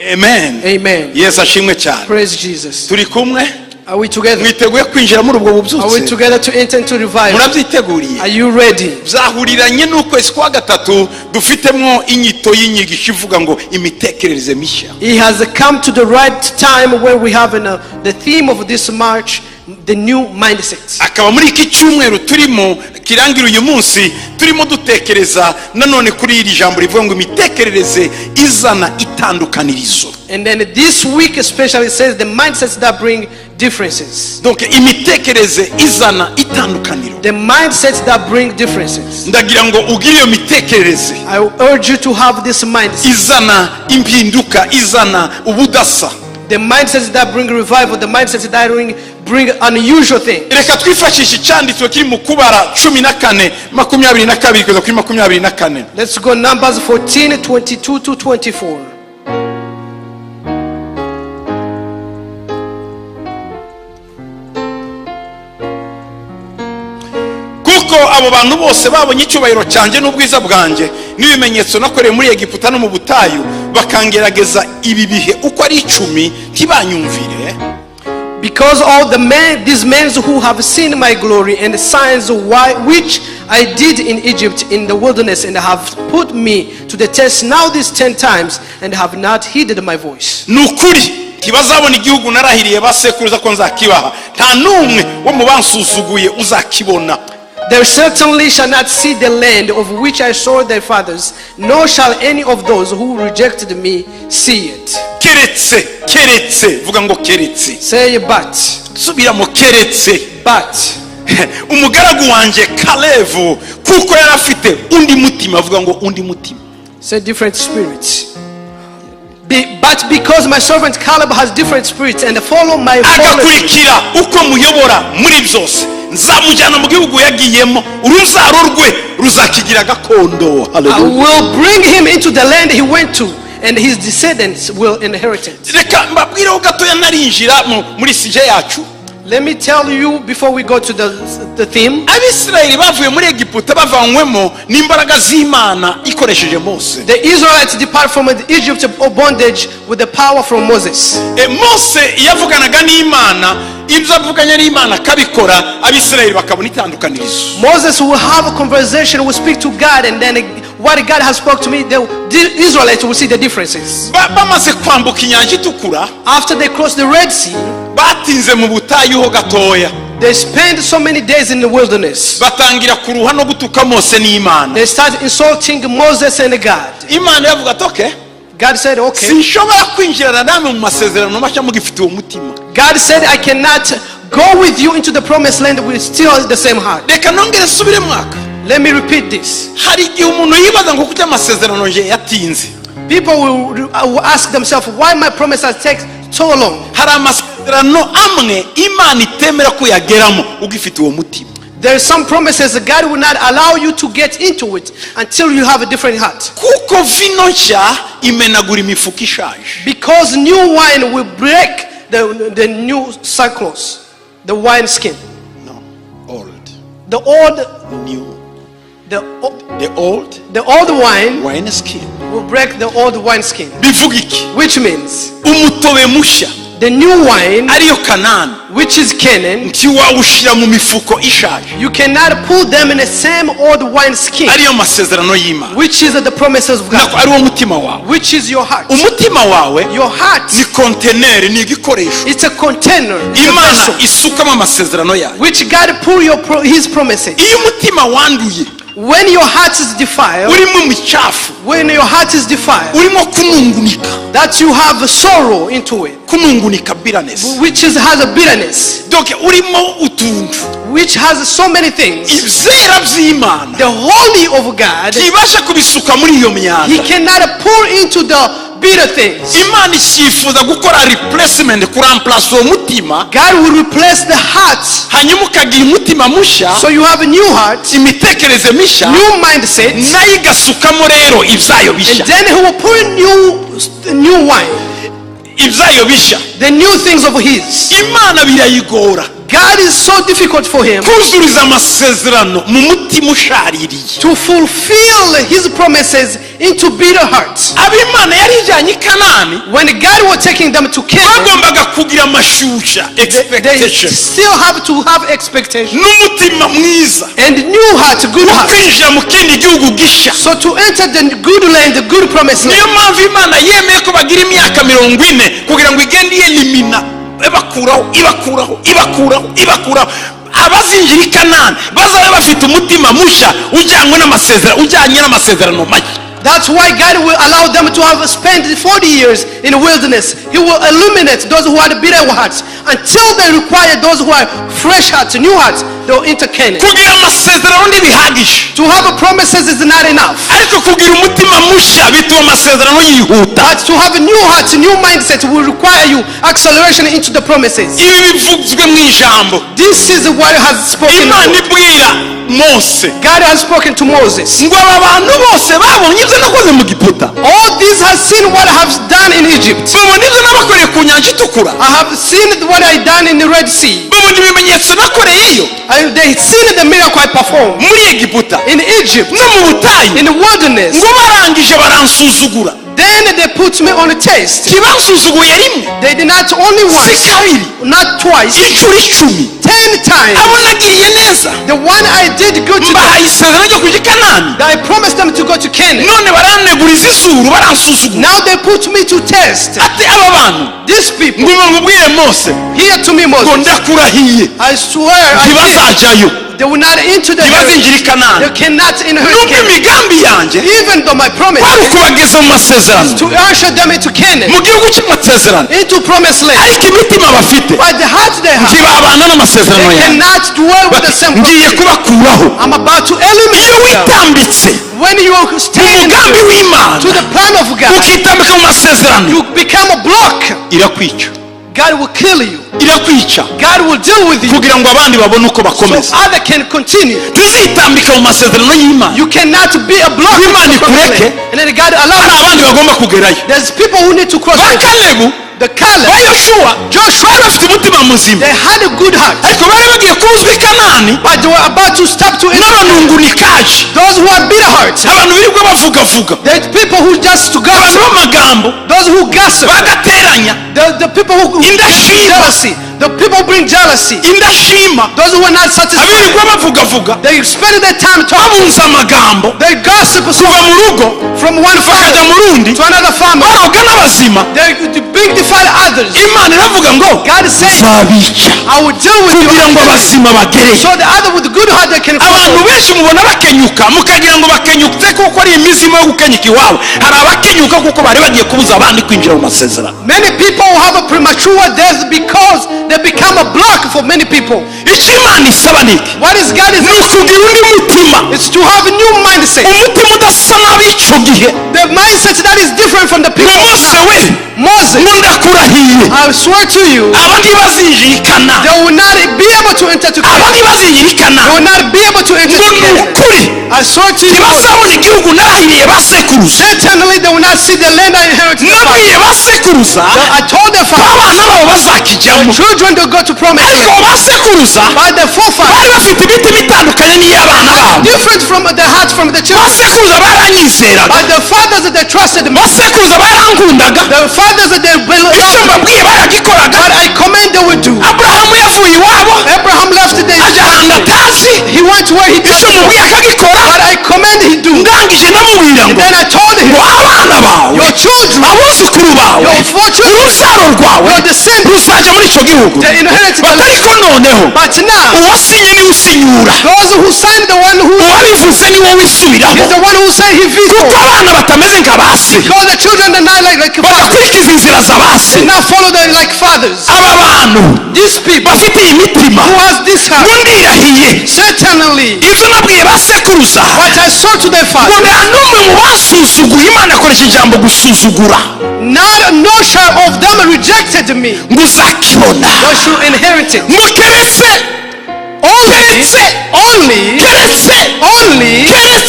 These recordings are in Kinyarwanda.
Amen. Amen. Yes, ashimwe cyane. Praise Jesus. Turi kumwe? Are we together? Mwiteguye kwinjira muri ubwo bubyutse? Are we together to enter into revival? Murabyiteguriye? Are you ready? Byahuriranye n'ukwezi kwa gatatu dufitemo inyito y'inyigisho ivuga ngo imitekerereze mishya. It has come to the right time where we have the theme of this March, the new mindset. Akaba muri iki cyumweru turimo kirangira uyu munsi turimo dutekereza nanone kuri iri jambo rivuga ngo imitekerereze izana itandukanirizo. And then this week especially says the mindsets that bring differences. Donc imitekerereze izana itandukaniro. The mindsets that bring differences. Ndagira ngo ugire iyo mitekerereze. I urge you to have this mindset. Izana impinduka, izana ubudasa. The mindsets that bring revival, the mindsets that bring unusual things. Reka twifashishe icyanditswe kiri mu Kubara 14:22 kugeza kuri 24. Let's go Numbers 14:22 to 24. Kuko abo bantu bose babonye icyubahiro cyanjye n'ubwiza bwanjye n'ibimenyetso nakoreye muri Egiputa no mu butayu bakangerageza ibi bihe uko ari 10 ntibanyumvire. Because all these men who have seen my glory and the signs which I did in Egypt in the wilderness and have put me to the test now these 10 times and have not heeded my voice. Nukuri kibazabona igihugu narahiriye basekuruza ko nzakibaha nta numwe wo mu bansuzuguye uzakibona. They certainly shall not see the land of which I swore their fathers, nor shall any of those who rejected me see it. Keretse vuga ngo keretse. Say but. Subira mu keretse. But umugaragu wanje Kalevu kuko yarafite undi mutima vuga ngo undi mutima. Say different spirits. But because my servant Caleb has different spirits and follow my agakurikira uko muyobora muri byose nzamujyana mu gihugu yagiyemo uruzaro rwe ruzakigira gakondo. I will bring him into the land he went to and his descendants will inherit it. Reka mbabwire gato yanarinjira muri sije yacu. Let me tell you before we go to the theme. Abisirayeli bavuye muri Egiputa bavanywemo n'imbaraga z'Imana ikoresheje Mose. The Israelites depart from Egypt of bondage with the power from Moses. Mose yavuganaga n'Imana ibyo avuganya n'Imana kabikora Abisirayeli bakabona itandukanirizo. Moses will have a conversation, will speak to God, and then what God has spoke to me, the Israelites will see the differences. Bamaze kwambuka inyanja itukura, after they cross the Red Sea, batinze mu butayu ho gatoya. They spent so many days in the wilderness. Batangira kuruha no gutuka Mose n'Imana. They started insulting Moses and God. Imana yavuga ati God said okay. Sinshobora kwinjirana namwe mu masezerano mashya mugifite umutima. God said I cannot go with you into the promised land with still the same heart. Reka nongere subire mwaka. Let me repeat this. Hari igihe umuntu yibaza ngo kuki amasezerano nje yatinze. People will ask themselves why my promise has taken so long. Hari amasezerano amwe Imana itemera ko yageramo ugifite uwo mutima. There are some promises that God will not allow you to get into it until you have a different heart. Kuko vino nshya imenagura imifuka ishaje. Because new wine will break the new cycles, the wine skin. No, old. The old, new. The old wine skin will break the old wine skin. Bivuga iki? Which means umutobe mushya. The new wine, ariyo Kanani, which is Canaan, ntiwawushira mu mifuko ishaje. You cannot put them in the same old wine skin. Ariyo masezerano y'Imana. Which is the promises of God. Ariwo mutima wawe. Which is your heart. Umutima wawe, your heart, ni container, ni igikoresho. It's a container. Imana isukamo amasezerano yayo. Which God pour his promises. Iyo umutima wanduye, when your heart is defiled, when your heart is defiled, that you have a sorrow into it, which has a bitterness, which has so many things. The holy of God, he cannot pour into the bitter things. Imana ishifuza gukora replacement kuramplace umutima. God will replace the heart. Hanyuma ukagira umutima mushya. So you have a new heart. Imitekerereze mishya. New mindset. Nayo igasukamo rero ibyayo bishya. And then he will pour new wine. Ibyayo bishya. The new things of his. Imana birayigora. God God is so difficult for him kuzuriza amasezerano mu mutima ushaririye, to fulfill his promises into bitter hearts. ab'Imana yari ijyanye i Kanani When God was taking them to Canaan, bagombaga kugira amashusha, they expectation still have to have expectation n'umutima mwiza and new heart, good wo heart. kwinjira mu kindi gihugu gishya. So to enter the good land, the good promised niyo land. mpamvu Imana yemeye ko bagira imyaka 40 kugira ngo igende yelimina, ibakuraho abazinjira i Kanani bazabe bafite umutima mushya ujyanye n'amasezerano mashya. That's why God will allow them to have spent 40 years in the wilderness. He will illuminate those who had bitter hearts until they require those who are fresh hearts, new hearts. They'll enter Canaan. kugira amasezerano ntibihagije, To have a promises is not enough. ariko kugira umutima mushya bituma amasezerano yihuta. But to have a new heart, a new mindset will require you acceleration into the promises. ibi bivuzwe mu ijambo. This is what has spoken. Imana ibwira Mose God has spoken to Moses. ngo aba bantu bose babonye ibyo nakoze mu Giputa, All these have seen what I have done in Egypt. babona ibyo nabakoreye ku nyanja itukura, I have seen what I done in the Red Sea. babona ibimenyetso nakoreyeyo They seen the miracle I performed muri Egiputa in Egypt, no mu butayu, in the wilderness. ngo barangije baransuzugura. Then they put me on a test. Ntibansuzuguye rimwe, They did not only si once, kabiri, not twice, inshuro 10. 10 times. abo nagiriye neza The one I did good to them, mbahaye isezerano ryo kujya i Kanani, that I promised them to go to Canaan. none baraneguriza izuru baransuzugura. Now they put me to test. ati aba bantu These people, ngo nkubwire Mose hear to me, ngo Moses. ndakurahiye I swear, ntibazajyayo, they will not enter the ntibazinjira i Kanani. They cannot inherit nubwo Canaan. imigambi yanjye Even though my promise kwari ukubageza mu masezerano, to usher them into Canaan, mu gihugu cy'amasezerano, into promised land. ariko imitima bafite By the heart they have, ntibabana n'amasezerano they yanjye. cannot dwell with the same ngiye promise. kubakuraho. I'm about to iyo eliminate them. witambitse When you mu stand mugambi w'Imana to the plan of God, ukitambika mu masezerano, you become a block. irakwica, God will kill you. irakwica God will deal with you kugira ngo abandi babone uko so bakomeza. others can continue. tuzitambika mu masezerano y'Imana, You cannot be a block. Imana ikureke, And then God hari allows. abandi bagomba kugerayo. There's people who need to cross ba over. Kalebu, The ba Caleb, Yoshua, bari bafite umutima muzima, they had a good heart, ariko bari bagiye kuzwa i Kanani but they were about to stop to enter. n'abanungunikaji, Those who are bitter hearts, abantu birirwa bavugavuga, the people who just to abantu gossip, b'amagambo those who gossip, bagateranya, the people who bring Indashima. jealousy, the people who bring jealousy, indashima, those who are not satisfied. abirirwa bavugavuga, They spend their time talking. babunza amagambo, They gossip kuva mu rugo from one bakajya family mu rundi, to another family. baroga n'abazima. They bring defile others. Imana iravuga ngo God is saying, nzabica I will deal with kugira ngo you. abazima bagereyo. So the other with good heart they can abantu follow. benshi mubona bakenyuka mukagira ngo bakenyutse kuko ari imizima yo gukenyuka iwabo. hari abakenyuka kuko bari bagiye kubuza abandi kwinjira mu masezerano. Many people have a premature death because they become a block for many people. icyo Imana isaba ni iki? What is God is ni ukugira undi mutima, It's to have a new mindset. umutima udasa n'ab'icyo gihe. The mindset that is different from the people. ngo Mose we Moses, ngo ndakurahiye, I swear to you, aba ntibazinjira i Kanani, they will not be able to enter to aba Canaan. ntibazinjira i They Kanani, will not be able to enter ngo to ni Canaan. ukuri I swear to you, ntibazabona igihugu narahiriye ba sekuruza. certainly they will not see the land I inherited. nabwiye ba sekuruza I told their ko father, abana babo bazakijyamo, children to go to promise ariko land. ba sekuruza By the forefathers, bari bafite imitima itandukanye n'iy'abana babo. different from the heart from the ba children. sekuruza baranyizeraga, By the fathers that they trusted me. ba sekuruza barankundaga, The fathers that they icyo belonged. mbabwiye baragikoraga. What I command they will do. aburahamu yavuye iwabo Abraham left the ajya ahantu atazi, He went where he icyo doesn't know. mubwiye akagikora. What I command he do. ndangije ndamubwira ngo Then I told him, ngo abana bawe, your children, abuzukuru bawe, your four children, urubyaro rwawe your descendants, ruzajya muri icyo gihugu. they inherited the land. batariko noneho But now, uwasinye niwe usinyura, those who signed the one who uwabivuze ni wowe wisubiraho, is the one who said he kuko vetoed. abana batameze nka ba se, Because the children are not like fathers. badakurikiza inzira za ba se. Not follow them like fathers. aba bantu These people bafite iyi mitima, who has this heart, ngo ndirahiye certainly, ibyo nabwiye ba sekuruza, what I saw to their ngo father, nta n'umwe mu basuzuguye. Imana akoresha ijambo gusuzugura, no share of them rejected me. ngo uzakibona, They should inherit it. ngo keretse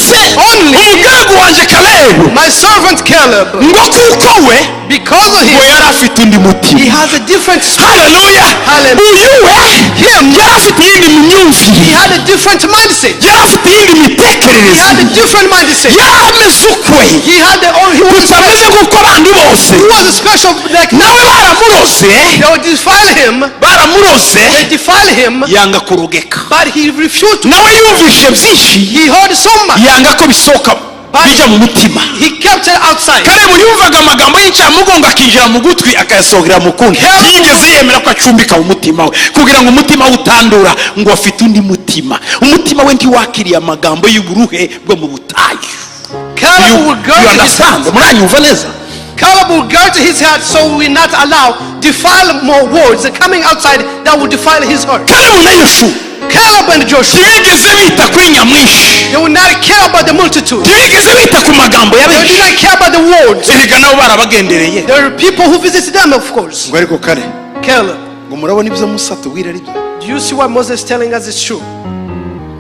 umugaragu wanjye Kalebu my servant Caleb, ngo kuko we because of ngo him, yari afite undi he mutima. has a different spirit. Haleluya. Hallelujah. Uyu we yari afite iyindi He myumvire, had a different mindset. yari afite iyindi He mitekerereze, had a different mindset. yari ameze ukwe He had the own. He was tutameze special. nk'uko abandi bose. He was special. Like Nawe baramuroze, they would defile him. baramuroze They defile him, yanga kurogeka. but he refused to. Nawe yumvise byinshi He heard so much. yanga ko bisohoka bijya mu mutima. He kept it outside. Kalebu yumvaga amagambo y'incamugongo akinjira mu gutwi akayasohora mu kundi. Yigeze yemera ko acumbika mu mutima we kugira ngo umutima we utandura, ngo afite undi mutima. Umutima we ntiwakiriye amagambo y'uburuhe bwo mu butayu. Caleb would guard his heart. Muranyumva neza? Caleb would guard his heart so we will not allow defile more words coming outside that would defile his heart. Kalebu na Yoshuwa Caleb and Joshua, ntibigeze bita kuri nyamwinshi, they would not care about the multitude. ntibigeze bita ku magambo ya They benshi. did not care about the words. Erega nabo barabagendereye. There are people who visited them, of course. Ngo ariko kare Caleb, ngo murabona ibyo Musa tubwira ari byo. do you see what Moses is telling us is true?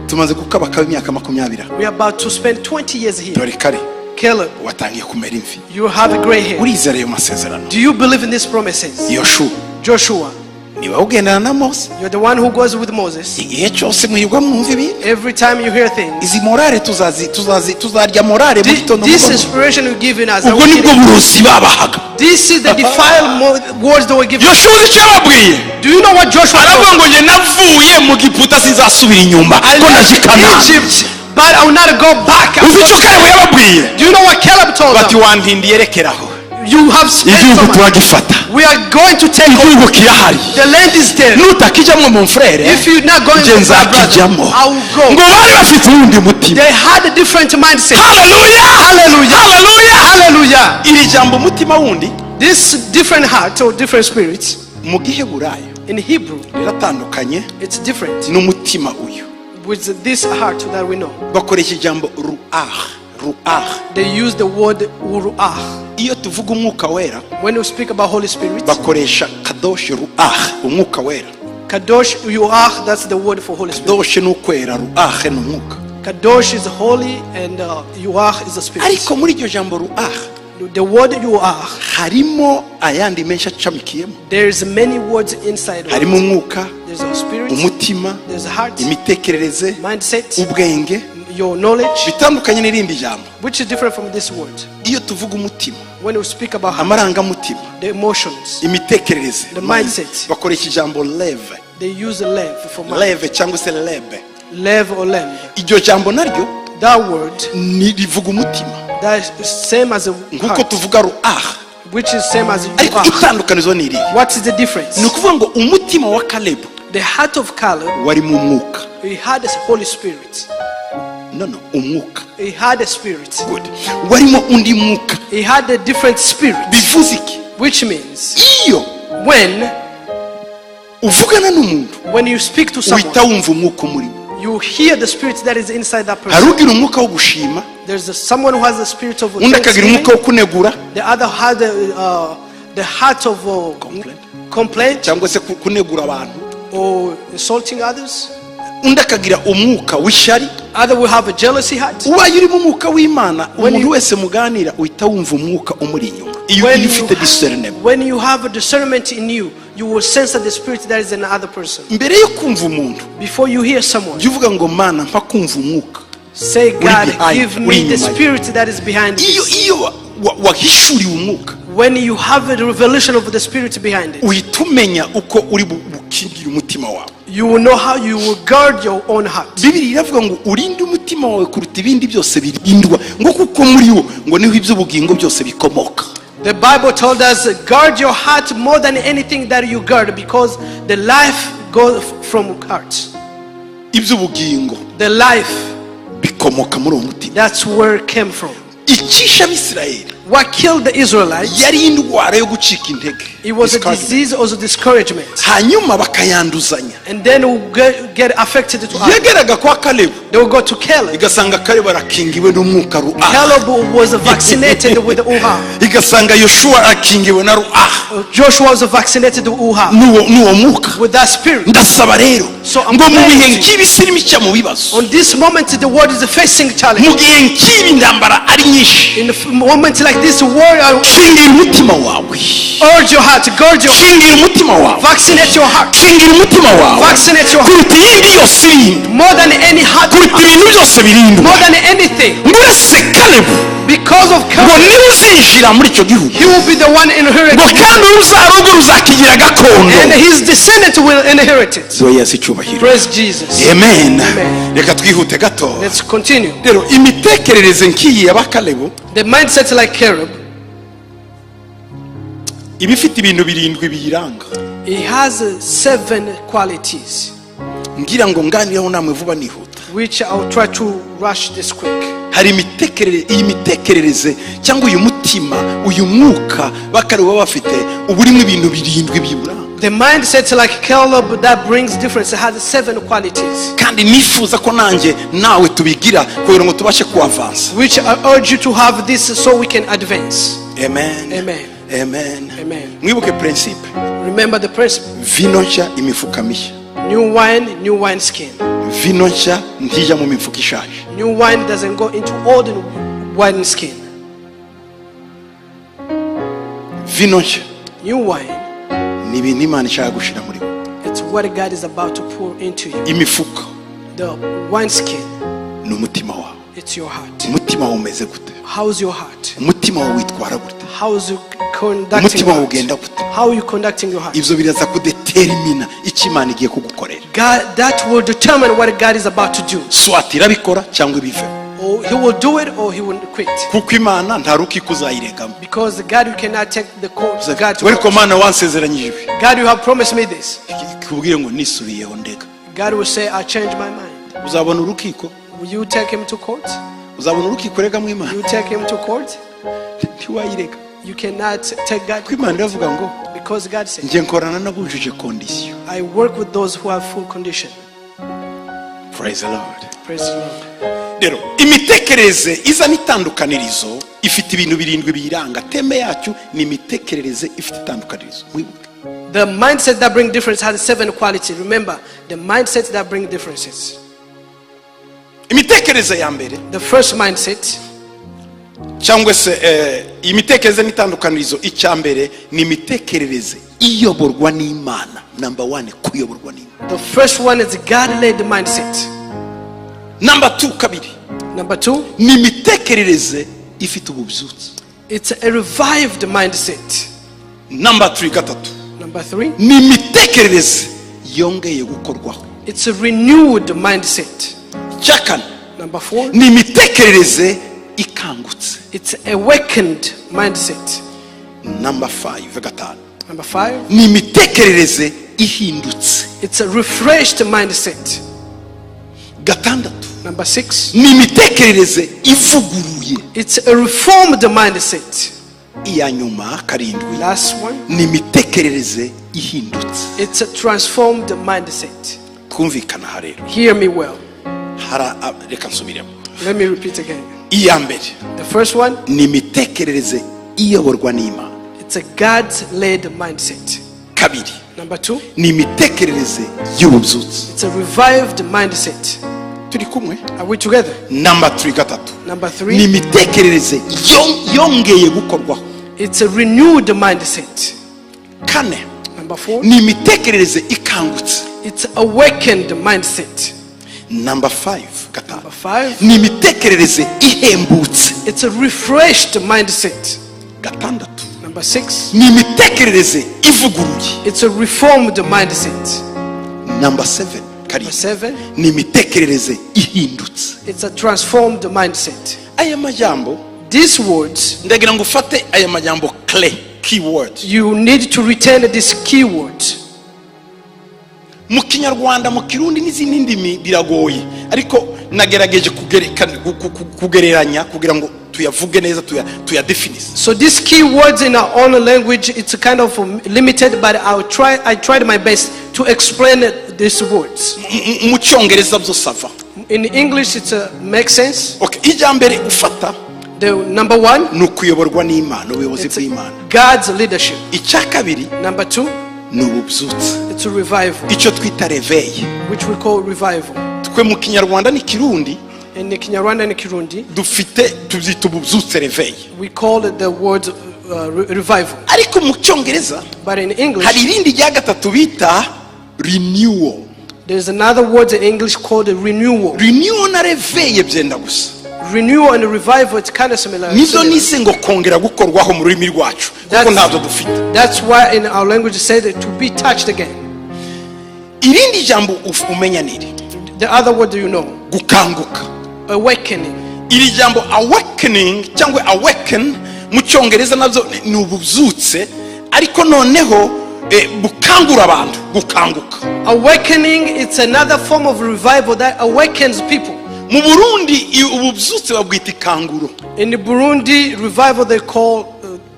Tumaze kukabaka imyaka 20. We are about to spend 20 years here. Dore kare Caleb, watangiye kumera imvi. you have a gray hair. Urizera ayo masezerano? Do you believe in these promises? Yoshuwa Joshua, niba ugendana na Mose, you're the one who goes with Moses. igihe cyose mwirwa mwumva ibi, Every time you hear things, izi morale tuzarya morale mu gitondo this mugoroba. inspiration you're giving us, Ubwo nibwo burozi babahaga. this is the defiled words that were given. Yoshuwa icyo yababwiye, Do you know what Joshua aravuga told? ngo njye navuye mu Giputa sinzasubira inyuma I ko left nazikana. Egypt, but I will not go back. Uzi icyo Kalebu yababwiye? Do you know what Caleb told Bati them? wandindiye rekeraho, You have spent so igihugu much. turagifata, We are going to take over. igihugu kirahari, The land is there. nutakijyamo mon frere If you're not going nje to my brother, nzakijyamo. I will Ngo go. bari bafite uwundi mutima. They had a different mindset. Haleluya, Hallelujah. haleluya. Hallelujah. Iri jambo umutima wundi This different heart or different spirits mu Giheburayo in Hebrew, riratandukanye it's different n'umutima uyu. with this heart that we know. Bakoresha ijambo ruah. They use the word uruah. Iyo tuvuga umwuka wera When you speak about Holy Spirit, bakoresha kadosh ruah, umwuka wera. kadosh uruah, that's the word for Holy Spirit. Kadosh ni ukwera, ruah ni umwuka. Kadosh is holy and uruah is the spirit. Ariko muri iryo jambo ruah The word uruah, harimo ayandi menshi acamikiyemo. there's many words inside of Harimo it. umwuka, There's a spirit, umutima, there's a heart, imitekerereze, mindset, ubwenge, your knowledge, bitandukanye n'irindi jambo. which is different from this word. Iyo tuvuga umutima, When you speak about amarangamutima, the emotions, imitekerereze, the mindset, bakoresha ijambo leve, they use lev for mind. leve cyangwa se lebe. Lev or lamb. Iryo jambo naryo That word, ni rivuga umutima that is same as a nk'uko heart, tuvuga ruah, which is same as ariko uruah. itandukanizo ni irihe? What is the difference? Ni ukuvuga ngo umutima wa Kalebu The heart of Caleb, wari mu mwuka. he had a Holy Spirit. No, umwuka. He had a spirit. Good. Warimo undi mwuka. He had a different spirit, Bivuze iki? which means Iyo when uvugana n'umuntu you speak to uhita someone, wumva umwuka umurimo. you hear the spirit that is inside that Hari person. ugira umwuka wo gushima, Someone who has the spirit of undi akagira thanksgiving. umwuka wo kunegura The other had the heart of complaint cyangwa se kunegura abantu. or insulting others. Undi akagira umwuka w'ishyari. Other will have a jealousy heart. Ubaye uri mu mwuka w'Imana, When umuntu you- wese muganira uhita wumva umwuka umuri inyuma. Iyo ufite discernment. When you have a discernment in you, you will sense that the spirit that is in another person. Mbere yo kumva umuntu, Before you hear someone, jya uvuga ngo Mana mpa kumva umwuka. say, God, behind, give uri me the inyuma. spirit that is behind Iyo this. iyo wahishuriwe umwuka, When you have a revelation of the spirit behind it, uhita umenya uko uri bukingire umutima wawe. you will know how you will guard your own heart. Bibiliya iravuga ngo urinde umutima wawe kuruta ibindi byose birindwa, ngo kuko muri wo ngo niho iby'ubugingo byose bikomoka. The Bible told us, guard your heart more than anything that you guard, because the life goes from heart. Iby'ubugingo The life, bikomoka muri uwo mutima. that's where it came from. Icisha Abisirayeli What killed the Israelites, yari indwara yo gucika intege. it was a Discouragement. disease or a discouragement. Hanyuma bakayanduzanya. And then will get affected to others. Yageraga kwa Kalebu They will go to Caleb. igasanga Kalebu arakingiwe n'umwuka ruah. Caleb was vaccinated with the Uha. Igasanga Yoshua arakingiwe na ruah. Joshua was vaccinated n'uwo mwuka. with that spirit. Ndasaba rero So I'm ngo mu bihe praying nk'ibi siri mishya mu bibazo, on this moment the world is facing mu challenge. gihe nk'ibi intambara ari nyinshi, In a moment like this, warrior, shingira umutima wawe, urge your heart, guard your heart, shingira umutima wawe, vaccinate your heart, shingira umutima wawe vaccinate your heart kuruta iyindi yose irindwi, more than any heart, kuruta ibintu byose birindwi. more than anything. Mbese Kalebu Because of ngo Caleb, niwe uzinjira muri icyo gihugu, he will be the one ngo inheriting, kandi uruzarugo ruzakigira gakondo. and his descendants will inherit it. So yesu icyubahiro. Praise Jesus. Amen. Amen. Reka twihute gato. Let's continue. Rero imitekerereze nk'iyi y'abakalebu The mindset like Caleb, iba ifite ibintu birindwi biyiranga. he has 7 qualities, Ngira ngo nganireho namwe vuba nihuta. which I'll try to rush this quick. Hari iyi mitekerereze cyangwa uyu mutima, uyu mwuka bakalebu baba bafite uba urimo ibintu birindwi biwuranga. The mindset like Caleb that brings difference, it has 7 qualities, Kandi nifuza ko nanjye nawe tubigira kugira ngo tubashe kuavansa. which I urge you to have this so we can advance. Amen. Amen. Amen. Amen. Mwibuke principe. Remember the principle. Vino nshya imifuka mishya. New wine skin. Vino nshya ntijya mu mifuka ishaje. New wine doesn't go into old wine skin. Vino nshya New wine, ni ibintu Imana ishaka gushira muri wowe. it's what God is about to pour into you. Imifuka The wine skin, ni umutima wawe. it's your heart. Umutima wawe umeze gute? How's your heart? Umutima wawe witwara gute? How's you conducting Umutima your wawe heart? ugenda gute? How are you conducting your heart? Ibyo biraza kudetermina icyo Imana igiye kugukorera. God, that will determine what God is about to do. Swati irabikora cyangwa ibive. Or he will do it or he will quit. Kuko Imana nta rukiko uzayiregamo. Because God, you cannot take the court. God, to Ariko court. Mana wansezeranyije ibi. God, you have promised me this. Kubwire ngo nisubiyeho ndega. God will say, I change my mind. Uzabona urukiko? Will you take him to court? Uzabona urukiko regamo Imana? You take him to court? Ntiwayirega. You cannot take God Kuko Imana iravuga ngo because God said, njye nkorana n'abujuje condition. I work with those who have full condition. Praise the Lord. Praise the Lord. Rero imitekerereze iza n'itandukanirizo ifite ibintu birindwi biyiranga. Teme yacu ni imitekerereze ifite itandukanirizo. Mwibuke. The mindset that brings difference has 7 qualities. Remember, the mindset that brings differences. Imitekerereze ya mbere The first mindset, cyangwa se imitekerereze n'itandukanirizo icya mbere ni imitekerereze iyoborwa n'Imana. Number 1, kuyoborwa n'Imana. the first one is God-led mindset. Number 2, kabiri Number 2, ni imitekerereze ifite ububyutse. it's a revived mindset. Number 3, gatatu Number 3, ni imitekerereze yongeye gukorwaho. it's a renewed mindset. Icya kane Number 4, ni imitekerereze ikangutse. it's awakened mindset. Number 5, gatanu Number 5, ni imitekerereze ihindutse. it's a refreshed mindset. Gatandatu Number 6, ni imitekerereze ivuguruye. it's a reformed mindset. Iya nyuma karindwi Last one, ni imitekerereze ihindutse. it's a transformed mindset. Twumvikana aha rero. Hear me well. Reka nsubiremo. Let me repeat again. Iya mbere The first one, ni imitekerereze iyoborwa n'Imana. it's a God-led mindset. Kabiri Number 2, ni imitekerereze y'ububyutse. it's a revived mindset. Turi kumwe? Are we together? Number 3, gatatu Number ni 3, imitekerereze yongeye gukorwaho. it's a renewed mindset. Kane Number 4, ni imitekerereze ikangutse. it's awakened mindset. Number 5, gatanu Number 5, ni imitekerereze ihembutse. it's a refreshed mindset. Gatandatu Number 6, ni imitekerereze ivuguruye. it's a reformed mindset. Number 7, Number karindwi 7, ni imitekerereze ihindutse. it's a transformed mindset. Aya majambo These words, ndagira ngo ufate aya majambo keywords. you need to retain these keywords. Mu Kinyarwanda, mu Kirundi n'izindi ndimi biragoye, ariko nagerageje kugereranya kugira ngo tuyavuge neza, tuyadefinise. So these keywords in our own language, it's kind of limited, but I tried my best to explain these words. Mu Cyongereza byo sava. In English, it makes sense. Okay, ijambere ufata The number one, ni ukuyoborwa n'Imana, ubuyobozi bw'Imana. God's leadership. Icya kabiri, Number two, ni ububyutse, it's a revival, icyo twita reveil. which we call revival. Twe mu Kinyarwanda n'Ikirundi In the Kinyarwanda and Kirundi, dufite tubyita ububyutse reveil, we call it the word revival. ariko mu Cyongereza But in English, hari irindi rya gatatu bita renewal. there's another word in English called a renewal. Renewal na reveil byenda gusa. Renewal and revival, it's kind of similar. Nizo nise ngo kongera gukorwaho mu rurimi rwacu kuko ntabyo dufite. That's why in our language it says to be touched again. Irindi jambo umenya niri The other word, do you know? gukanguka. Awakening. Iri jambo awakening cyangwa awaken mu Cyongereza nabyo ni ububyutse, ariko noneho bukangura abantu, gukanguka. Awakening, it's another form of revival that awakens people. Mu Burundi ububyutse babwita ikanguro. In the Burundi revival, they call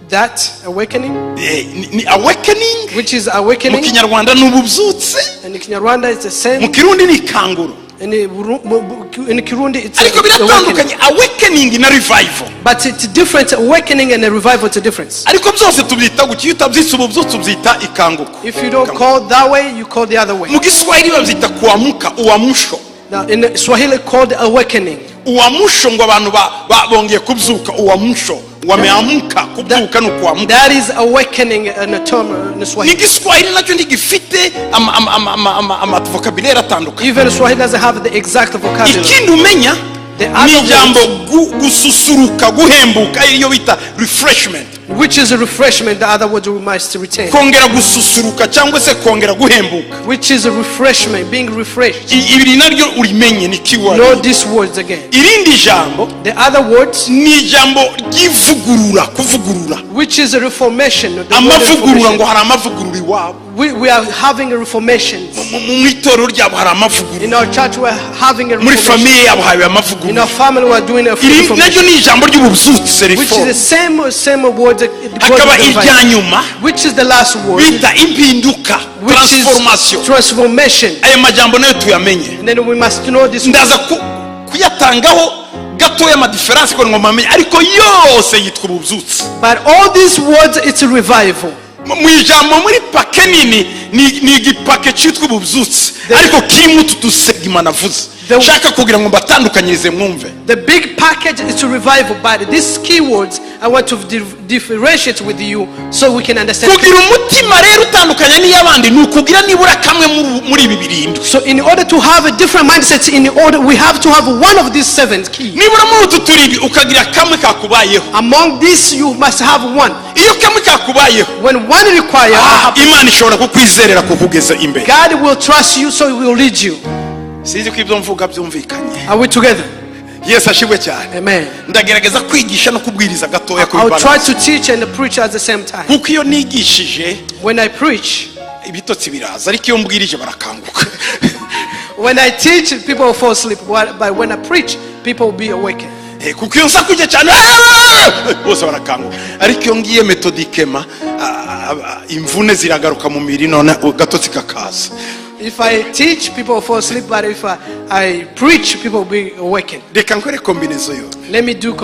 that awakening, Ni awakening. which is Mu awakening. Kinyarwanda ni ububyutse, In the Kinyarwanda, it's the mu same. Kirundi ni ikanguro. In the Kirundi, it's Ariko awakening. biratandukanye awakening na revival. But it's different. Awakening and a revival, it's a difference. Ariko byose tubyita gutya, iyo utabyise ububyutse ubyita ikanguko. If you don't call it that way, you call it the other way. Mu Giswahili babyita kuamka, uamsho. Now, in Swahili, called awakening. Uamsho ngo abantu bongeye kubyuka, uamsho wameamka, kubyuka no kuamka. That is awakening in a term in Ni Swahili. Giswahili nacyo ntigifite ama vocabulary atandukanye. Even Swahili doesn't have the exact vocabulary. Ikindi umenya The ni other ijambo word, gususuruka, guhembuka, iyo bita refreshment. which is a refreshment, the other word we must retain. Kongera gususuruka cyangwa se kongera guhembuka. Which is a refreshment, being refreshed. Ibiri naryo urimenye ni Know keyword. these words again. Irindi jambo The other words, ni ijambo ry'ivugurura, kuvugurura. which is a reformation. The word Amavugurura ngo reformation. hari amavugurura iwabo. We are having a reformation. Mu itorero ryabo hari amavugurura. In our church, we're having a Muri reformation. famiye yabo hari In amavugurura. our family, we're doing a Iri naryo reformation. ni ijambo ry'ububyutse, Which is the reform. same word, the word Hakaba of the irya Bible, nyuma which is the last word, bita impinduka, which transformation. is transformation. Ayo majambo nayo tuyamenye. And then we must know this word. Ndaza kuyatangaho gatoya amadiferansi ko ngomamenye, ariko yose yitwa ububyutse. But all these words, it's a revival. Mu ijambo muri pake nini ni igipake cyitwa ububyutse, ariko kirimo utu dusegima navuze. Shaka kugira ngo mbatandukanyirize mwumve. The big package is a revival, but these keywords I want to differentiate with you so we can understand. Kugira umutima rero utandukanye n'iyabandi ni ukugira nibura kamwe muri ibi birindwi. So in order to have a different mindset, in order we have to have one of these 7 keys. Nibura muri utu turindwi ukagira kamwe kakubayeho. Among these you must have one. Iyo kamwe kakubayeho, When one requires, Imana ishobora kukwizerera kukugeza imbere. God will trust you, so he will lead you. Sinzi ko ibyo mvuga byumvikanye. Are we together? Yesu ashimwe cyane. Amen. Ndagerageza kwigisha no kubwiriza gatoya I'll try balance. to teach and preach at the same time. Kuko iyo nigishije When I preach, ibitotsi biraza, ariko iyo mbwirije barakanguka. when I teach, people will fall asleep. But when I preach, people will be awakened. Kuko iyo nsakuje cyane bose barakanguka, ariko iyo ngiye metodikema imvune ziragaruka mu mibiri, none gatotsi kakaza. If I teach, people will fall asleep, but if I preach, people will be awakened. Reka nkore kombinezo yo. Let me do a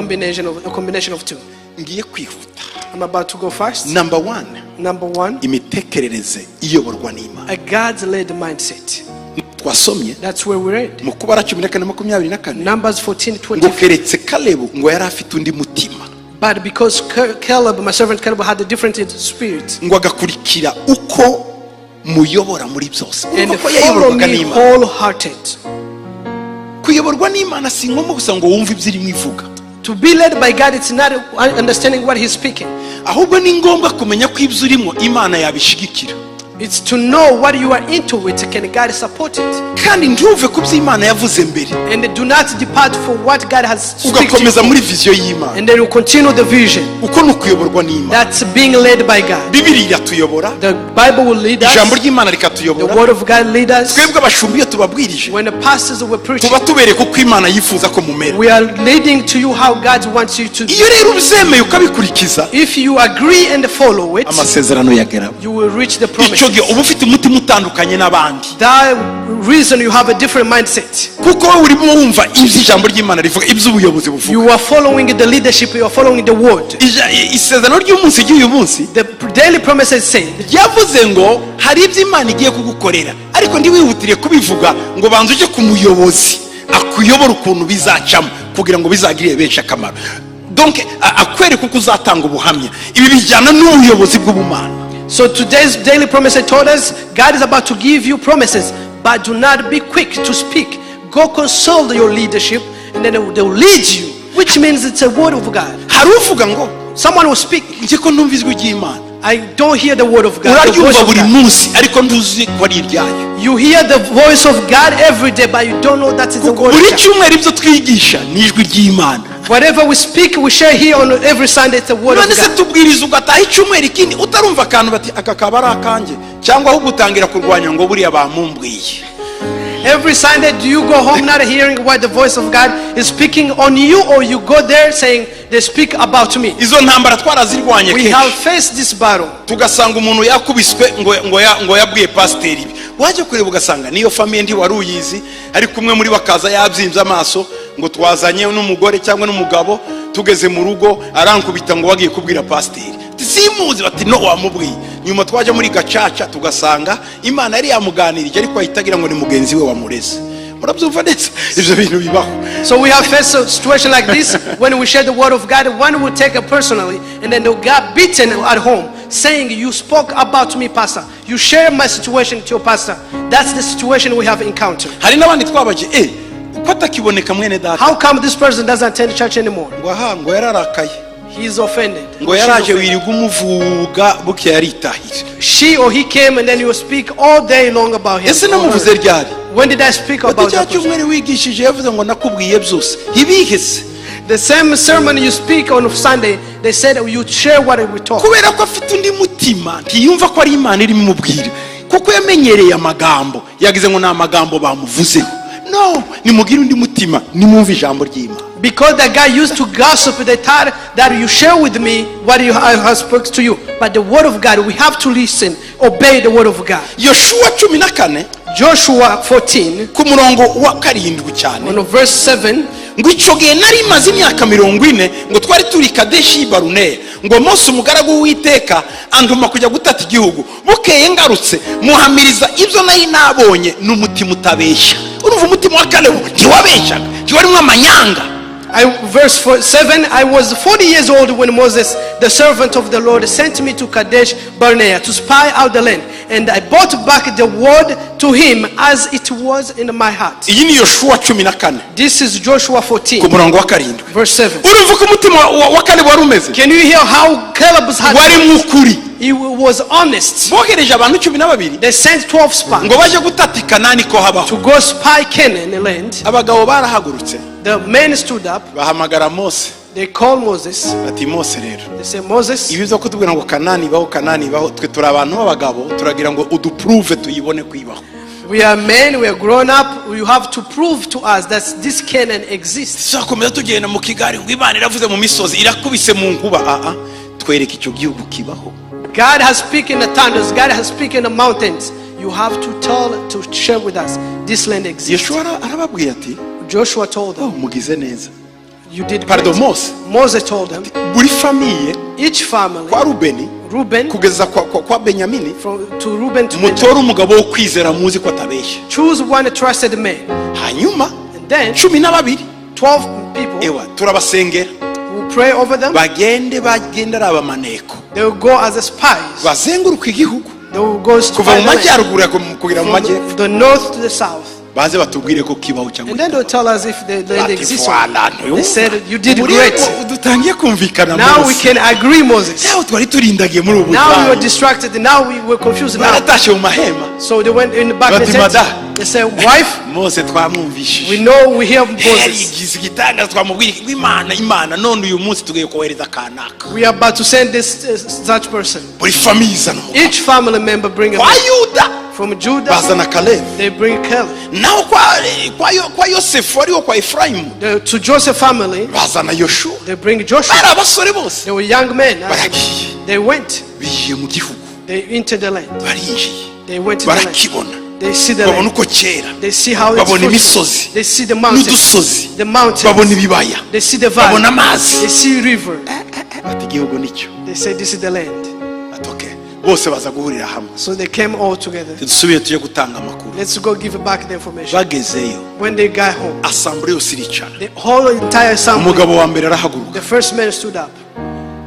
combination of two. Ngiye kwihuta. I'm about to go first. Number 1, Number one, imitekerereze iyoborwa n'Imana. a God-led mindset. Twasomye That's where we read. mu Kubara 14:24 Numbers ngo 14:24. keretse Kalebu ngo yari afite undi mutima, But because Caleb, my servant Caleb, had a different spirit, ngo agakurikira uko muyobora muri byose. and Kuko follow yayoborwaga me n'Imana. wholehearted. Kuyoborwa n'Imana si ngombwa gusa ngo wumve ibyo irimo ivuga, To be led by God, it's not understanding what He's speaking. ahubwo ni ngombwa kumenya ko ibyo urimo Imana yabishigikira, It's to know what you are into it. Can God support it? kandi ntuve ku byo Imana yavuze mbere, And do not depart from what God has spoken to ugakomeza you. muri viziyo y'Imana. And then you continue the vision. Uko ni ukuyoborwa n'Imana. That's being led by God. Bibiri iratuyobora, The Bible will lead ijambo us. ry'Imana The rikatuyobora. Word of God lead us. Twebwe abashumba iyo tubabwirije When the pastors were preaching, tuba tubereka uko Imana yifuza ko mumera. we are leading to you how God wants you to. Iyo rero ubyemeye ukabikurikiza, If you agree and follow it, amasezerano yageraho. you will reach the Icyo promise. gihe uba ufite umutima utandukanye n'abandi, that reason you have a different mindset. kuko wowe urimo wumva ibyo ijambo ry'Imana rivuga, iby'ubuyobozi buvuga. You are following the leadership, you are following the word. Isezerano ry'umunsi ry'uyu munsi The daily promises say ryavuze ngo hari ibyo Imana igiye kugukorera, ariko ndiwihutire kubivuga ngo banze uje ku muyobozi akuyobora ukuntu bizacamo kugira ngo bizagirire benshi akamaro. Donc akwereka uko uzatanga ubuhamya. Ibi bijyana n'ubuyobozi bw'ubumana. So today's daily promise told us God is about to give you promises, but do not be quick to speak. Go consult your leadership, and then they will lead you, which means it's a word of God. Hari uvuga ngo Someone will speak. njye ko numva ijwi ry'Imana. I don't hear the word of God. The voice Uraryumva of buri God. munsi ariko ntuzi ko ari iryayo. You hear the voice of God every day, but you don't know that is the word Buri of God. cyumweru ibyo twigisha ni ijwi ry'Imana. Whatever we speak, we share here on every Sunday, it's the word of None se God. tubwiriza ugataha icyumweru ikindi utarumva akantu bati aka kaba ari akanjye, cyangwa ahubwo utangira kurwanya ngo buriya bamumbwiye. Every Sunday, do you go home not hearing what the voice of God is speaking on you, or you go there saying they speak about me? Izo ntambara twarazirwanye We have kenshi, faced this battle. tugasanga umuntu yakubiswe ngo yabwiye pasiteri ibi, wajya kureba ugasanga niyo famiye ndi wari uyizi, ariko umwe muri bakaza yabyimbye amaso ngo twazanye n'umugore cyangwa n'umugabo, tugeze mu rugo arankubita ngo wagiye kubwira pasiteri, simuzi, bati no wamubwiye. Nyuma twajya muri gacaca tugasanga Imana yari yamuganirije ariko ahitagira ngo ni mugenzi we wamureze. Murabyumva neza ibyo bintu bibaho. So we have faced a situation like this when we share the word of God. One will take it personally, and then they'll get beaten at home, saying, "You spoke about me, pastor. You share my situation to your pastor." That's the situation we have encountered. Hari n'abandi twabaje uko atakiboneka mwene data, How come this person doesn't attend church anymore? ngo yararakaye, He is offended. ngo yaraje wirirwa umuvuga buke yaritahije. She or he came, and then you speak all day long about him. Ese namuvuze ryari? When did I speak about Cya that person? cyumweru wigishije yavuze ngo nakubwiye byose, ibihese The same sermon you speak on Sunday, they said you share what we talk. kubera ko afite undi mutima, ntiyumva ko ari Imana irimo imubwira, kuko yamenyereye amagambo, yagize ngo ni amagambo bamuvuzeho. No, nimugire undi mutima, nimwumve ijambo ry'Imana. Because that guy used to gossip, they thought that you share with me what I have spoken to you. But the word of God, we have to listen, obey the word of God. Yoshua 14 Joshua 14, ku murongo wa 7 cyane, on verse 7, ngo icyo gihe nari maze imyaka 40 ngo twari turi Kadeshi Baruneya, ngo Mose umugaragu w'Uwiteka anduma kujya gutata igihugu, bukeye ngarutse muhamiriza ibyo nari nabonye n'umutima utabeshya. Urumva umutima wa Kalebu ntiwabeshyaga, ntiwarimo amanyanga. verse 7, I was 40 years old when Moses, the servant of the Lord, sent me to Kadesh Barnea to spy out the land. And I brought back the word to him as it was in my heart. Iyi ni Yoshua 14 This is Joshua 14, ku murongo wa 7. verse 7. Urumva ko umutima wa Kalebu wari umeze, Can you hear how Caleb's heart wari was? mwukuri. He was honest. Bohereje abantu 12 They sent 12 spies ngo baje gutata Kanani ko to habaho. go spy Canaan land. Abagabo barahagurutse The men stood up. bahamagara Mose, They called Moses. bati Mose rero They said, Moses, ibi byo kutubwira ngo Kanani baho, twe turi abantu b'abagabo, turagira ngo uduprove tuyibone kwibaho. we are men, we are grown up. You have to prove to us that this Canaan exists. Tuzakomeza tugenda mu kigari ngo Imana iravuze mu misozi, irakubise mu nkuba. Twereke icyo gihugu kibaho. God has spoken in the thunders. God has spoken in the mountains. You have to share with us. This land exists. Yoshua arababwira ati Joshua told them, mugize neza. you did Pardon, great. Mose. Moses told them, Buri famiye each family, kwa Rubeni Reuben, kugeza kwa Benyamini, to Reuben to Benjamin, mutore umugabo wo kwizera muzi ko atabeshya. choose one trusted man. Hanyuma And then 12 12 people ewa turabasengera, will pray over them. bagende ari abamaneko, They will go as spies. bazenguruka igihugu They will go spy kuva mu the land. majyaruguru kugera mu majyepfo, From the north to the south. baze batubwire ko kibaho cyangwa And then they'll tell us if the land exists or not. They They said, you did great. dutangiye kumvikana. Now we Mose, can agree, Moses. yaho twari turindagiye muri ubu Now we were butayu, distracted. Now we were confused. Now. baratashe mu mahema. So they went in the back of the Batimada. tent. They said, wife, Mose twamwumvishije, we know we hear Moses. yarigize igitangaza, twamubwira ngo Imana none uyu munsi tugiye kohereza kanaka. We are about to send this such person. Buri famiye izana Each family member bring a kwa man. Yuda From Judah, bazana Kalebu, they bring Caleb. naho kwa Yosefu ariho kwa Efurayimu To Joseph family, bazana Yoshua. they bring Joshua. Bari abasore bose They were young men. baragiye, They went. bigiye mu gihugu. They entered the land. barinjiye They went to the land. barakibona They see the babona land. uko kera They see how it's babona fruitful. imisozi They see the mountains. n'udusozi The mountains. babona ibibaya They see the babona valley. amazi They see river. bati igihugu nicyo They say this is the land. atoke bose baza guhurira hamwe So they came all together. dusubiye tujye gutanga amakuru Let's go give back the information. bagezeyo When they got home, asambure yose iricara the whole entire assembly, umugabo wa mbere arahaguruka the first man stood up.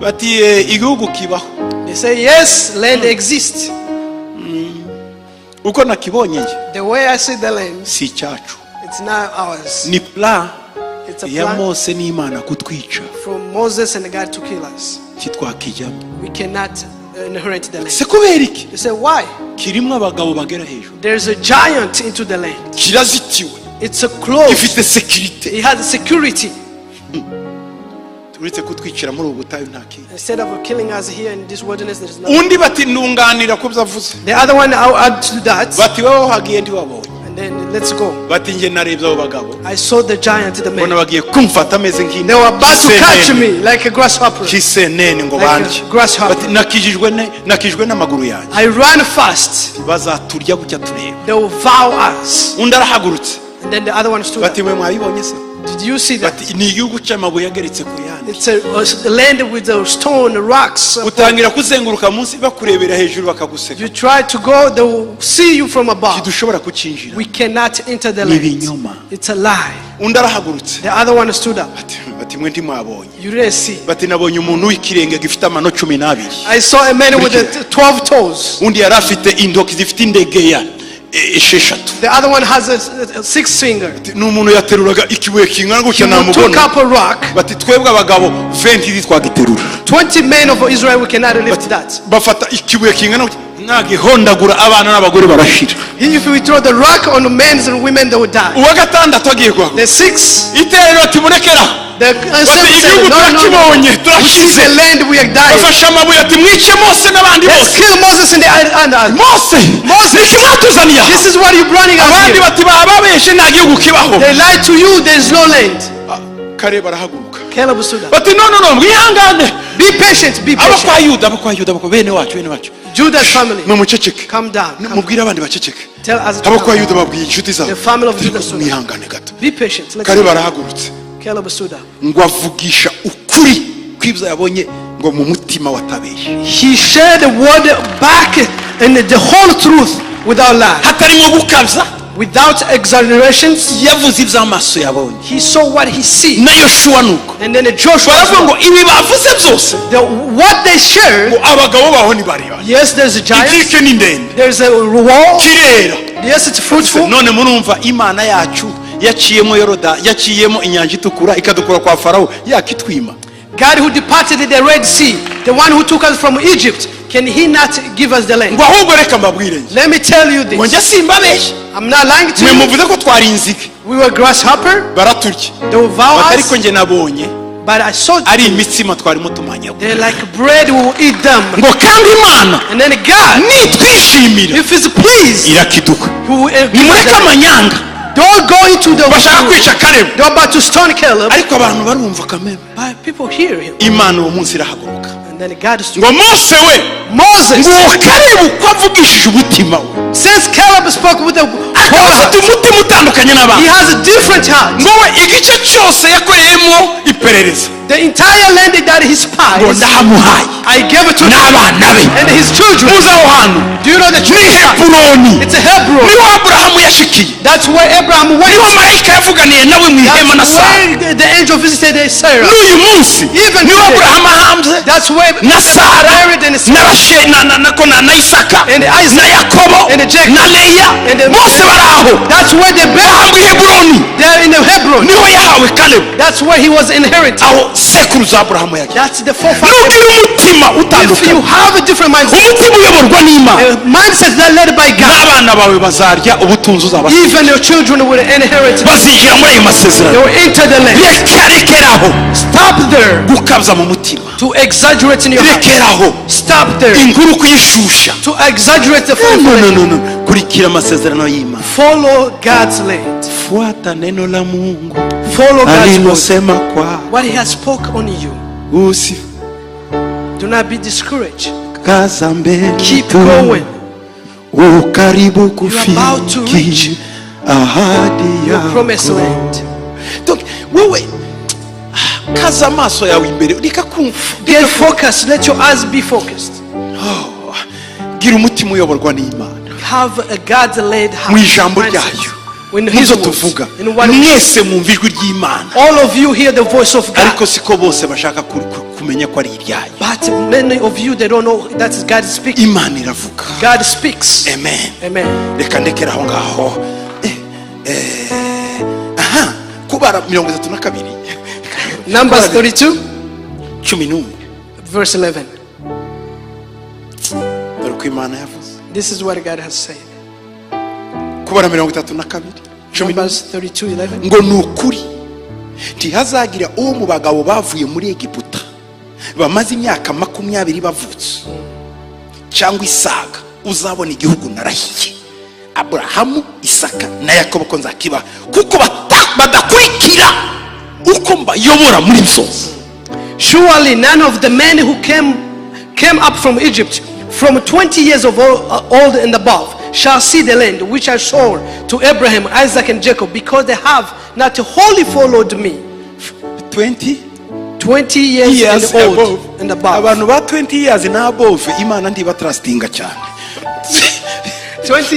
bati igihugu kibaho They say, yes, land exists. uko nakibonye njye The way I see the land, si icyacu it's not ours. ni plan It's a ya plan mose n'imana kutwica from Moses and God to kill us. kitwakijyamo We cannot inherit the land. se kubera iki They say, why? kirimo abagabo bagera hejuru There's a giant into the land. kirazitiwe It's a close. gifite sekirite It has security. uretse kutwicira muri ubu butayu nta kintu Instead of killing us here in this wilderness, there is no. undi bati nunganira ko byavuze The other one, I'll add to that. bati wowe hagiye ndiwabonye And then let's go. bati njye narebye abo bagabo I saw the giant, the mbona man. bagiye kumfata ameze They nk'indi were about to catch me like a grasshopper. kisenene ngo Like banje a grasshopper. bati nakijijwe n'amaguru yanjye I ran fast. bazaturya gutya tureba They will vow us. undi arahagurutse And then the other one stood up. bati mwe mwabibonye se Did you see that? bati ni igihugu cy'amabuye ageretse ku yandi It's a land with the stone, rocks. utangira kuzenguruka munsi bakurebera hejuru bakaguseka You try to go, they will see you from above. ntidushobora kucinjira We cannot enter the Ni land. ibinyoma. It's a lie. undi arahagurutse The other one stood up. bati mwe ntimwabonye You didn't see. bati nabonye umuntu w'ikirenge gifite amano 12 I saw a man with the 12 toes. undi yari afite intoki zifite indegeya esheshatu The other one has a 6 finger. ni umuntu yateruraga ikibuye kingana gutya He took namubona up a rock. bati twebwe abagabo 20 twagiterura 20 men of Israel, we cannot lift that. bafata ikibuye kingana gutya nagihondagura abana n'abagore barashira If we throw the rock on the men and women, they will die. uwa gatandatu agiye kwa The 6, iterero timurekera the bati igihugu turakibonye we see turashize the land, we are dying. bafashe amabuye ati mwice mose n'abandi Let's bose kill Moses and the mose niki mwatuzaniye This is what you're running out abandi here. bati bababeshe nta gihugu kibaho They lied to you, there is no land. kare barahaguruka Caleb stood up. bati no mwihangane Be patient, be abo patient. kwa yuda bene wacu Judah's family, mumuceceke come down. Come. mubwire abandi baceceke Tell us to abo kwa come. yuda babwiye inshuti zabo The family of Judah stood up. mwihangane gato Be patient. Let's kare see. barahagurutse Caleb stood up. ngo avugisha ukuri kw'ibyo yabonye ngo mu mutima watabeshe He shared the word back and the whole truth without lie, hatarimo gukabya without exaggerations. yavuze iby'amaso yabonye He saw what he see. na yoshuwa nuko And then Joshua, baravuga ngo ibi bavuze byose what they shared. ngo abagabo baho ni bareba Yes, there's a giant. ibyike ni ndende There's a wall. kirera Yes, it's fruitful. none murumva imana yacu yaciyemo inyanja itukura ikadukura kwa farawo yakitwima God who departed in the Red Sea, the one who took us from Egypt, can he not give us the land? ngo ahubwo reka mbabwire Let me tell you ngo this. njye simbabeshe I'm not lying to mwe you. muvuze ko twari inzige We were grasshopper. baraturya They will vow bati us. ariko njye nabonye But I saw ari imitsima twarimo tumanyaho they're like bread, we will eat them. ngo kandi imana And then God, nitwishimira if He's pleased, irakiduha He will give us nimureke the land. amanyanga Don't go into the bashaka kwica Kalebu They're about to stone Caleb. ariko abantu barumva kamere But people hear him. imana uwo munsi irahaguruka And then God is ngo mose we Moses. ngo Kalebu ko avugishije umutima we Since Caleb spoke with the akaba whole afite heart, umutima utandukanye he n'abantu has a different heart. ngo we igice cyose yakoreyemo iperereza The entire land that he ngo spies, ndahamuhaye I gave it to him n'abana be and his children. muze aho hantu Do you know the ni children? heburoni It's a Hebron. niho aburahamu yashikiye That's where Abraham went. niho marayika yavuganiye nawe mu ihema na That's sara where the angel visited Sarah. n'uyu munsi Even niho today. aburahamu ahambye That's where na sara married and na isaka And Isaac. na yakobo And Jacob. na leya And the- bose bari aho That's where they built. bahambwe i heburoni They're in the Hebron. niho yahawe kalebu That's where he was inherited. aho sekuruza aburahamu yagiye That's the forefather. nugira umutima If you utandukanye have a different mindset, umutima uyoborwa n'imana a mindset that led by God, n'abana bawe bazarya ubutunzi uzabasiga even your children will inherit. bazinjira muri ayo They masezerano will enter the land. rekeraho Stop there gukabya mu mutima to exaggerate in your heart. rekeraho Stop there inkuru kuyishusha to exaggerate the no kurikira amasezerano y'imana Follow God's land. fuata neno la Mungu Follow God's word. alilosema kwa What He has spoke on you. usi Do not be discouraged. kaza mbele Keep tu. going. Ukaribu about to reach kufiki ahadi Your promised yako. land. Donc wewe kaza amaso yawe imbere reka kumva. Get focused. Let your eyes be focused. Gira umutima uyoborwa n'Imana. Have a God-led Mu heart. ijambo mindset. ryayo. When His Muzo words. tuvuga. In what Mwese mwumva ijwi ry'Imana. all of you hear the voice of God. Ariko siko bose bashaka kumenya ko ari iryayo. But many of you, they don't know that is God speaking. Imana iravuga. God speaks. Amen. Amen. Reka ndekera aho ngaho. Kubara 32. Numbers 32, 11. verse 11. Dore ko Imana yavuze. This is what God has said. Kubara 32. Numbers 32:11. Ngo nukuri ntihazagira uwo mu bagabo bavuye muri Egiputa bamaze imyaka 20 bavutse cyangwa isaga uzabona igihugu narahiye Aburahamu, Isaka na Yakobo ko nzakiba kuko badakurikira uko mbayobora muri byose. Surely none of the men who came up from Egypt from 20 years of old and above shall see the land which I swore to Abraham, Isaac and Jacob, because they have not wholly followed me. 20 years and old and above. Abantu ba 20 years na above Imana ndiba trustinga cyane. 20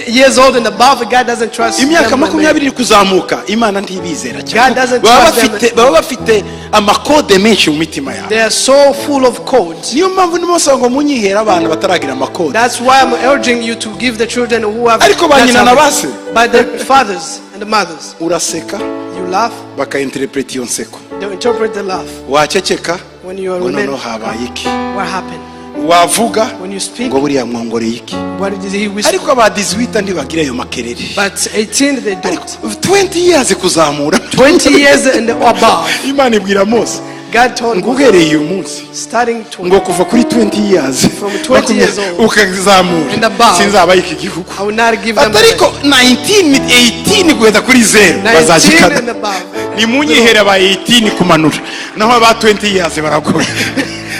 years old and above, God doesn't trust them. Imyaka 20 kuzamuka Imana ntibizera God cyane. doesn't trust them. Baba bafite amakode menshi mu mitima yabo. They are so full of codes. Niyo mpamvu nimose ngo munyihera abana bataragira amakode. That's why I'm urging you to give the children who have Ariko ba nyina na base by the fathers and the mothers. uraseka You laugh, bakainterpret iyo nseko. they interpret the laugh. Waceceka When you are ngo women, noneho habaye iki. what happened? Wavuga When you speak, ngo buriya mwongoreye iki. what did he whisper? Ariko aba 18 ntibagira ayo makerere. But 18 they don't. 20 years kuzamura 20 years and above. Imana ibwira Mose God told ngo Moses, uhereye uyu munsi starting ngo kuva kuri 20 years From 20 years old ukazamura and above, sinzabaye iki gihugu. I will not give them Ariko 19 18 kugeza kuri 0 19 bazashikana. and above. Nimunyihera ba 18 kumanura naho aba 20 years baragoye.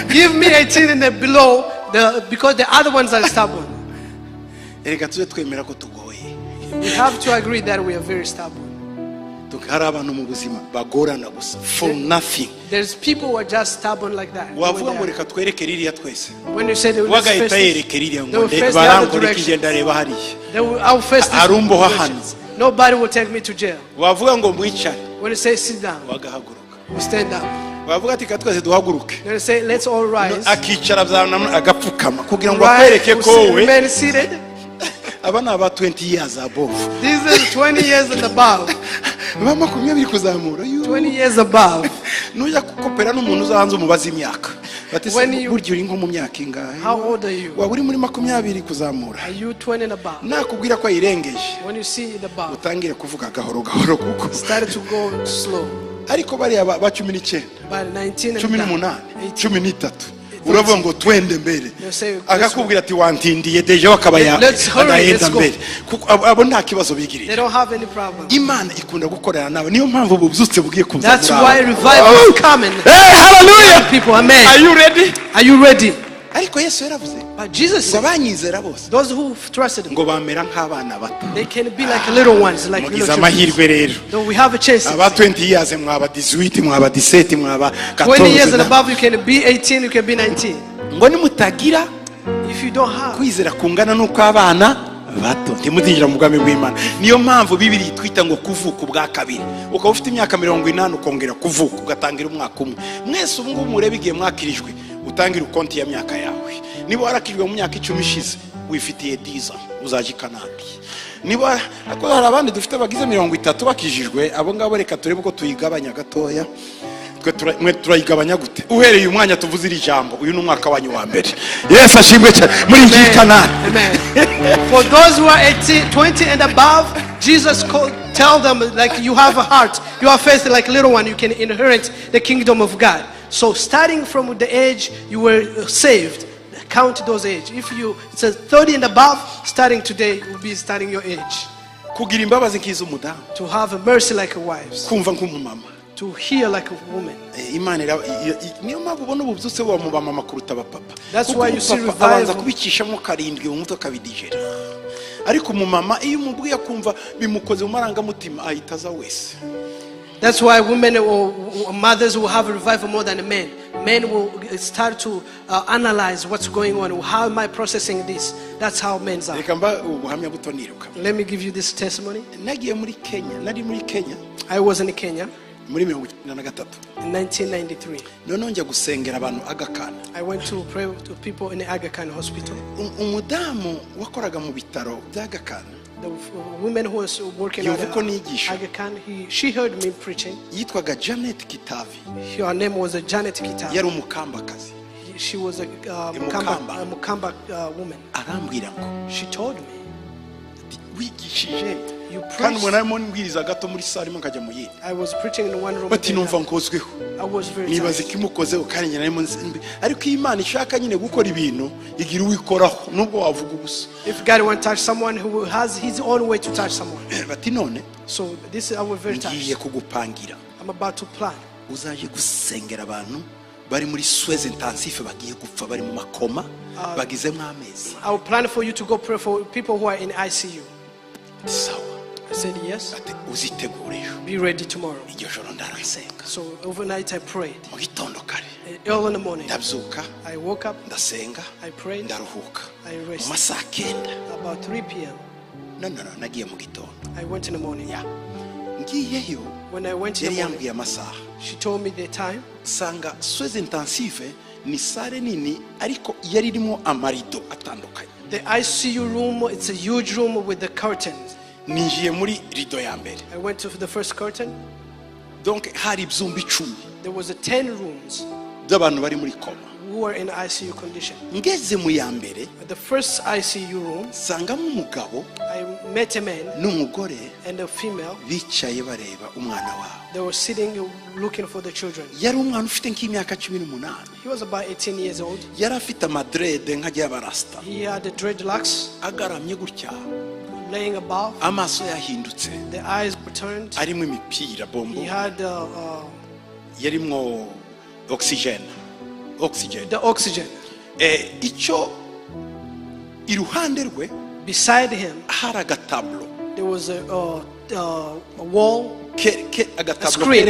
Give me 18 and below, because the other ones are stubborn. Erega tuze twemera ko tugoye. We have to agree that we are very stubborn. Hari abantu mu buzima bagorana gusa for nothing. There's people who are just stubborn like that. Wavuga ngo reka twereke ririya twese. When you say they will Wagahita face yereke ririya they ngo will face the other barangore direction. kigenda reba hariya. They will, I will face this Arumboha direction. hanze. Nobody will take me to jail. Wavuga ngo mwicare When you say sit down, wagahaguruka. we stand up. Wavuga ati katwese duhaguruke. When you say let's all rise, Akicara byana agapfukama kugira ngo rise, akwereke we ko we remain seated. aba ni aba 20 years above. These are 20 years and above. Ba 20 kuzamura. 20 years above. Nuja kukopera n'umuntu uzahanze umubaza imyaka. Bati When you- buryo uri nko mu myaka ingahe? How old are you? Wa uri muri 20 kuzamura. Are you 20 and above? Nakubwira ko ayirengeje. When you see it above, Utangire kuvuga gahoro gahoro kuko. started to go slow. Ariko bari aba 19, But 19 and 18, down, 13. Uravuga ngo twende mbere. They'll say, Akakubwira ati wantindiye deje wakabaya. Let's hurry, Adahenda let's go. mbere. Kuko abo nta kibazo they bigirira. don't have any problem. Imana ikunda gukorana nawe. Niyo mpamvu bubyutse bugiye kuza. That's why revival is coming. Hey, hallelujah. People, amen. Are you ready? Are you ready? Ariko Yesu yaravuze But Jesus ngo said, abanyizera bose those who trusted him, ngo bamera nk'abana bato. they can be like little ones, like Mugize little children. amahirwe rero. So we have a chance. Aba 20 years mwaba 18 mwaba 17 mwaba 20 years and 14. above, you can be 18, you can be 19. Ngo nimutagira If you don't have, kwizera kungana nuko abana bato ntimutinjira mu bwami bw'Imana. Niyo mpamvu Bibiri twita ngo kuvuka ubwa kabiri. Ukaba ufite imyaka 80 ukongera kuvuka ugatangira umwaka umwe. Mwese ubu ngubu murebe igihe mwakirijwe utangira ukonti ya myaka yawe. Niba warakijwe mu myaka 10 ishize wifitiye 10 uzaje Kanani. Niba ako hari abandi dufite bagize 30 bakijijwe, abo ngabo reka turebe ko tuyigabanya gatoya. Mwe turayigabanya gute? Uhereye umwanya tuvuze iri jambo, uyu ni umwaka wanyu wa mbere. Yesu ashimwe cyane muri iki Kanani. amen. For those who are 18, 20 and above, Jesus tell them, like, you have a heart, you have faith like little one, you can inherit the kingdom of God. So starting from the age you were saved, count those age. If it says 30 and above, starting today will be starting your age. Kugira imbabazi nk'izo umudamu. To have a mercy like a wife's. Kumva nk'umumama. to hear like a woman. Imana niyo mpamvu ubona ububyutse buba mu bamama kuruta abapapa. That's why you see revival. Abanza kubikishamo karindwi mu mutwe akabidigera. Ariko umumama iyo umubwiye akumva bimukoze mu marangamutima ahita aza wese. That's why women or mothers will have a revival more than a man. Men will start to analyze what's going on. How am I processing this? That's how men are. Reka mba ubuhamya buto niruka. Let me give you this testimony. Nagiye muri Kenya, nari muri Kenya. I was in Kenya muri 1993. in 1993. Noneho njya gusengera abantu Aga Khan. I went to pray to people in the Aga Khan hospital. Umudamu wakoraga mu bitaro bya Aga Khan. The woman who was working at Aga Khan, she heard me preaching. Yitwaga Janet Kitavi. Her name was Janet Kitavi. Yari umukambakazi. She was a Mukamba woman. Arambwira ngo. She told me. Wigishije. You Kandi mwana mbwiriza gato muri sare mo nkajya mu yindi. I was preaching in one room. Bati numva nkozweho. I was very nibaze kimukozeho kandi nyine narimo ariko Imana ishaka nyine gukora ibintu igira uwikoraho nubwo wavuga ubusa. If God want to touch someone who has his own way to touch someone. Bati none. So this is our very touch. Ngiye kugupangira. I'm about to plan. Uzaje gusengera abantu bari muri Suez intensive bagiye gupfa bari mu makoma bagizemo amezi. I will plan for you to go pray for people who are in ICU. Sawa. I said yes. Ati uzitegure. Be ready tomorrow. Iryo joro ndarasenga. So overnight I prayed. Mu gitondo kare. Early in the morning. Ndabyuka. I woke up. Ndasenga. I prayed. Ndaruhuka. I rested. Masaa 9. About 3 p.m. No, nagiye mu gitondo. I went in the morning. Yeah. Ngiyeyo. When I went in the morning, yambwiye amasaha. She told me the time. Sanga Suez intensive ni sare nini ariko yari irimo amarido atandukanye. The ICU room, it's a huge room with the curtains. Ninjiye muri rido ya mbere. I went to the first curtain. Donc hari ibyumba 10. There was 10 rooms by'abantu bari muri koma. who were in ICU condition. Ngeze mu ya mbere. At the first ICU room, sangamo umugabo. I met a man n'umugore and a female. Bicaye bareba umwana wabo. They were sitting looking for the children. Yari umwana ufite nk'imyaka 18. He was about 18 years old. Yari afite amadrede nk'ajya y'abarasta. He had the dreadlocks. Agaramye gutya. Laying above. Amaso yahindutse. The eyes were turned. Arimo imipira bombo. He had yarimwo oxygen. The oxygen. Icyo iruhande rwe. Beside him. Hari agatablo. There was a wall. A screen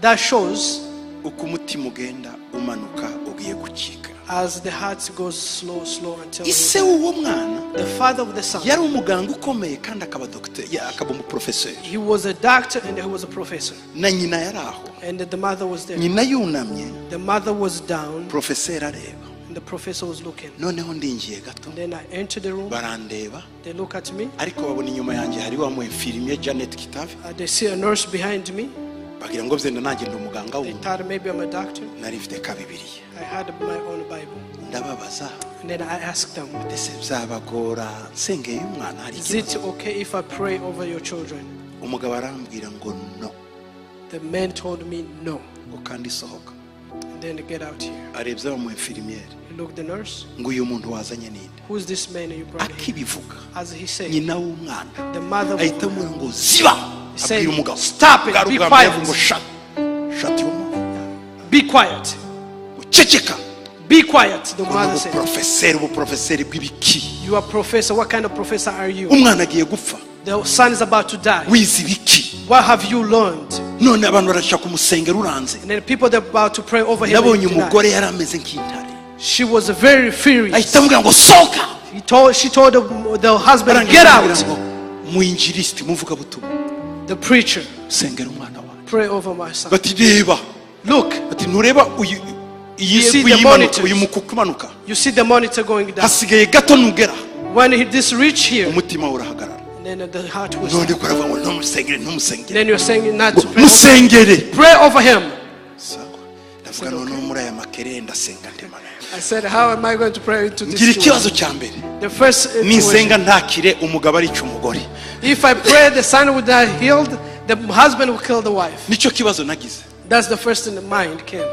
that shows uko umutima ugenda umanuka ugiye gukika. As the heart goes slow until ise uwo mwana the father of the son yari umuganga ukomeye kandi akaba doctor akaba umuprofessor. He was a doctor and he was a professor. Na nyina yari aho. And the mother was there. Nyina yunamye. The mother was down. Professor areba. And the professor was looking. Noneho ndinjiye gato. Then I entered the room. Barandeba. They look at me. Ariko babona inyuma yanjye hari wa mu infirmier Janet Kitavi. They see a nurse behind me. Bagira ngo byenda nanjye ndi umuganga They thought maybe I'm a doctor. Nari mfite ka Bibiliya. I had my own Bible. Ndababaza. And then I asked them, ese byabagora nsengeye umwana hari is it okay if I pray over your children? Umugabo arambwira ngo no. The man told me no. Ukandi sohoka. And then get out here. Arebye mu infirmier. He looked the nurse. Ngo uyu muntu wazanye ninde? Who's this man you brought here? Akibivuga. As he said, nyina w'umwana. The mother of ahita amubwira ngo ziba. Abwira umugabo, stop it, be quiet. Be quiet. Uceceka. Be quiet, the mother said. Professor bw'ibiki. You are professor. What kind of professor are you? Umwana agiye gupfa. The son is about to die. Wizi biki. What have you learned? None abantu barashaka kumusengera uranze. And then people that are about to pray over him. Nabonye umugore yarameze nk'intare. She was very furious. Ahita amubwira ngo soka. She told the husband, get out. Muinjilisti muvuga butumwa. The preacher, sengera umwana wawe. Pray over my son. Bati reba. Look. Bati nureba uyu you see the monitor. Uyu mukumanuka. You see the monitor going down. Hasigaye gato nugera. When this reach here, umutima urahagarara. And then the heart was. None kora ngo ntumusengere. Then you're saying not to pray. Musengere. Pray over him. Ndavuga none muri aya makere ndasenga ndemana. I said, how am I going to pray into this? Ngira ikibazo cya mbere. The first nisenga ntakire umugabo ari cy'umugore. If I pray the son would die healed, the husband will kill the wife. Nicyo kibazo nagize. That's the first in the mind came.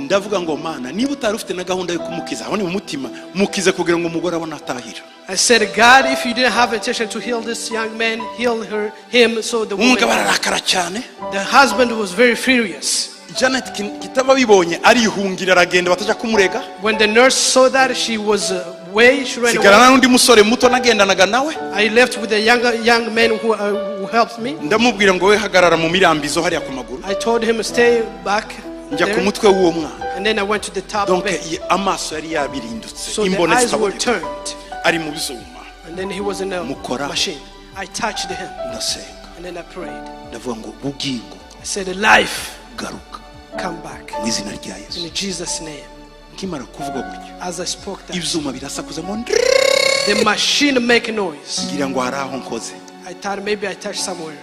ndavuga ngo Mana niba utari ufite na gahunda yo kumukiza abone mu mutima mukize kugira ngo umugore abone atahira. I said, God, if you didn't have intention to heal this young man, heal him so the woman. Umugabo ararakara cyane. The husband was very furious. Janet kitaba bibonye arihungira aragenda bataja kumurega. When the nurse saw that, she was away. She ran Sigarana away. n'undi musore muto nagendanaga nawe. I left with a young man who helped me. Ndamubwira ngo we hagarara mu mirambizo hariya ku maguru. I told him to stay back Njya ku there. mutwe w'uwo mwana. And then I went to the top Donc bed. amaso yari yabirindutse. So the eyes were turned. Ari mu bizuma. And then he was in a Mukora. machine. I touched him. Ndasenga. And then I prayed. Ndavuga ngo bugingo I said, life, garuka come back. mu izina rya Yesu. In Jesus' name. Nkimara kuvuga gutyo As I spoke that, ibyuma birasakuza ngo the machine make noise. ngira ngo hari aho nkoze. I thought maybe I touched somewhere.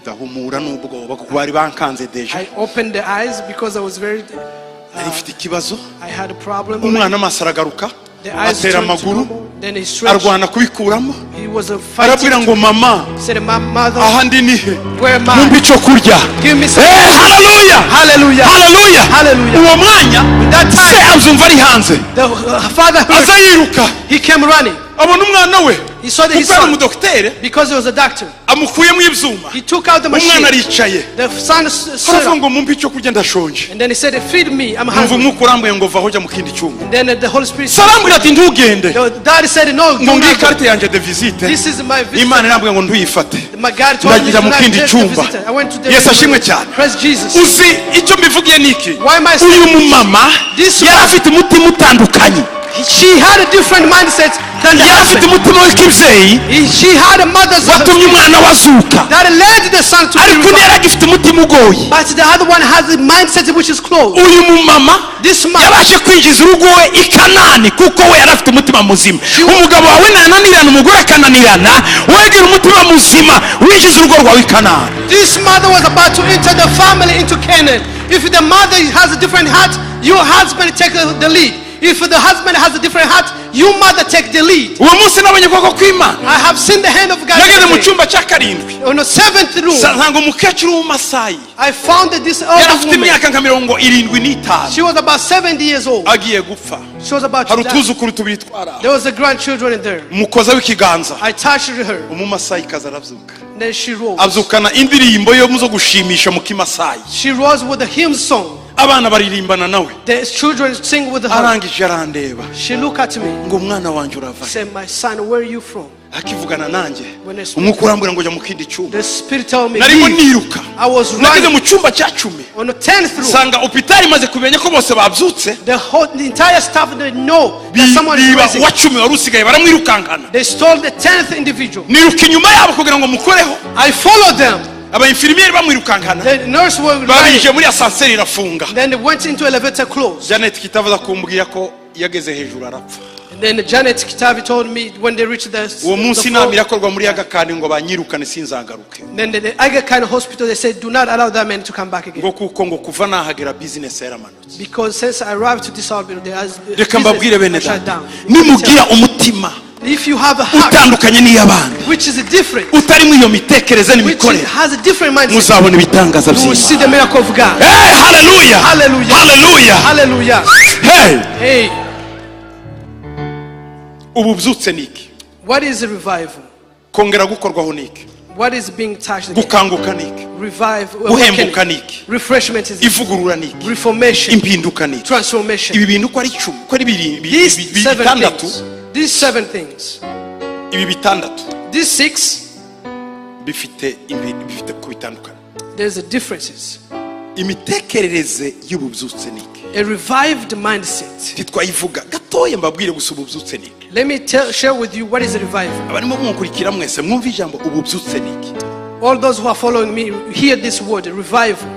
Ndahumura n'ubwoba kuko bari bankanze deja. I opened the eyes because I was very Nari mfite ikibazo. I had a problem. Umwana amaso aragaruka. The eyes Atera turned to amaguru. normal. Then he stretched. Arwana kubikuramo. He was fighting. Arabwira ngo mama He said, my mother, aha ndi nihe where am mumpa I? icyo kurya. Give me some. Hallelujah Hallelujah. hallelujah Hallelujah. uwo mwanya That se time, azumva ari hanze the father aza heard. yiruka He came running. abona umwana we He saw his kuko ari son umudoktere because he was a doctor. amukuyemo ibyuma. He took out the Umwana machine. aricaye The son stood aravuga up. ngo mumpa icyo kurya ndashonje. And then he said, feed me, I'm Numva hungry. umwuka urambuye ngo vaho jya mu kindi cyumba. And then the Holy Spirit said, Sarambwira ati ntugende the daddy said, no, ngo do ngiyi not go. ikarita yanjye de visite. This is my visit. Imana irambwira ngo ntuyifate. My God told me Ndagira mu to not kindi take the cyumba. visitor. I went to the Yesu ashimwe cyane. Praise Jesus. Uzi icyo mbivugiye niki? Why am I Uyu saying mumama this? yari afite umutima utandukanye. She had a different mindset than the Yari afite husband. umutima w'ikibyeyi She had a mother's watumye umwana wazuka. that led the son to be Ariko undi yari revived. agifite umutima ugoye. But the other one has a mindset which is closed. Uyu mumama This man, yabashe kwinjiza urugo we i Kanani kuko we yari afite umutima muzima. Umugabo wawe nananirana umugore akananirana, wegera umutima muzima winjiza urugo rwawe i Kanani. this mother was about to enter the family into Canaan. If the mother has a different heart, your husband take the lead. If the husband has a different heart, your mother take the lead. Uwo munsi nabonye ukuboko kw'Imana. I have seen the hand of God. Nageze mu today. cyumba cya karindwi. On the seventh room, Nsanga umukecuru w'Umasayi. I found that this Yari older afite woman. imyaka nka 75. She was about 70 years old. Agiye gupfa. She was about Hari to die. utuzukuru tubiri twara. There was a grandchildren in there. Umukoza w'ikiganza. I touched her. Umumasayi kaza arabyuka. Then she rose. Azukana indirimbo yo muzo gushimisha mu Kimasayi. She rose with a hymn song. Abana baririmbana nawe. The children sing with her. Arangije arandeba. She looked at me. Ngo umwana wanjye urava. Said, my son, where are you from? Akivugana nanjye. When I spoke, Umwuka urambwira ngo jya mu kindi cyumba. the spirit told me, Narimo leave. niruka. I was Nageze running mu cyumba cya 10. on the 10th room. Sanga opitari imaze kumenya ko bose babyutse. The entire staff didn't know that someone is Biba raising. uwa 10 wari usigaye baramwirukankana. They stole the 10th individual. Niruka inyuma yabo kugira ngo mukoreho. I followed them. Abainfirmieri bamwirukankana. The nurse were Barije lying. muri asanseri irafunga. Then they went into elevator closed. Janet Kitavuza kumbwira ko yageze hejuru arapfa. And then Janet Kitavi told me when they reached the Uwo munsi floor, inama irakorwa muri Agakani ngo banyirukane sinzagaruke. then the Aga Khan hospital, they said, do not allow that man to come back again. Ngo kuko ngo kuva nahagera business yaramanutse. Because since I arrived to this hospital, there has Reka mbabwire bene shut data. down. Nimugira umutima If you have a heart utandukanye n'iy'abandi, which is different, utarimo iyo mitekerereze which n'imikorere, has a different mindset, muzabona ibitangaza you will see the by'Imana. miracle of God. Hey, hallelujah. Hallelujah. Hallelujah. Hallelujah. Hey, Hey, ubu byutse niki? what is a revival? Kongera gukorwaho niki? What is being touched again? Gukanguka niki? Revive, Guhembuka niki? refreshment is Ivugurura niki? reformation, Impinduka niki? transformation. Ibi bintu ko ari 10, ko ari These seven bitandatu, things, these seven things, ibi bitandatu these six, bifite ku bitandukanye. there's a differences. Imitekerereze y'ububyutse niki? A revived mindset. Titwayivuga gatoya mbabwire gusa ububyutse niki. Let me share with you what is a revival. Abarimo munkurikira mwese mwumva ijambo ububyutse niki? All those who are following me hear this word, revival.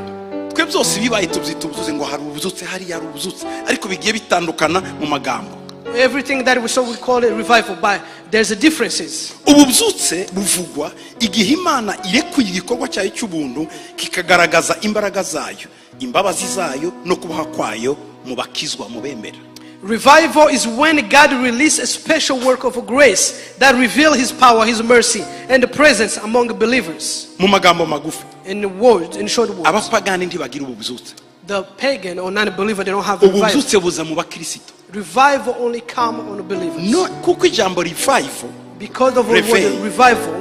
Twe byose bibaye tubyita ububyutse ngo hari ububyutse hari yari ububyutse ariko bigiye bitandukana mu magambo. Everything that we call it revival, but there's a differences. Ububyutse buvugwa igihe Imana irekuye igikorwa cyayo cy'ubuntu kikagaragaza imbaraga zayo, imbabazi zayo no kubaha kwayo mu bakizwa mu bemera. Revival is when God releases a special work of grace that reveal his power, his mercy, and the presence among believers. Mu magambo magufi, In the word, in short words, abapagani ntibagira ububyutse. the pagan or non-believer, they don't have revival. ububyutse buza mu bakristo. Revival only come on believers. No, kuko ijambo revival Because of the word revival,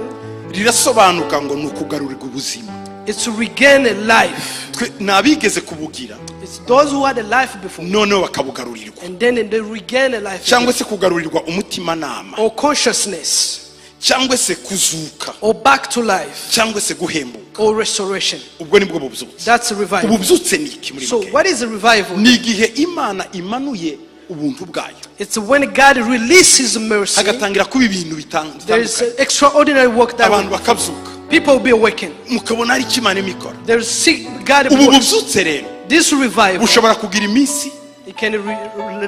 rirasobanuka ngo ni ukugarurirwa ubuzima. it's to regain a life. Nabigeze kubugira It's those who had a life before, noneho bakabugarurirwa, and then they regain a life cyangwa again. se kugarurirwa umutimanama, Or consciousness, cyangwa se kuzuka, or back to life, cyangwa se guhembuka. or restoration. Ubwo nibwo bubyutse. That's a revival. Ububyutse ni iki muri So make? what is a revival? Ni igihe Imana imanuye ubuntu bwayo, It's when God releases mercy. hagatangira kuba ibintu There is bitandukanye, extraordinary work that abantu bakabyuka, people will be awakened. mukabona ari icyo Imana imikora. There is God Ubu works. bubyutse rero This revival, bushobora kugira iminsi, it can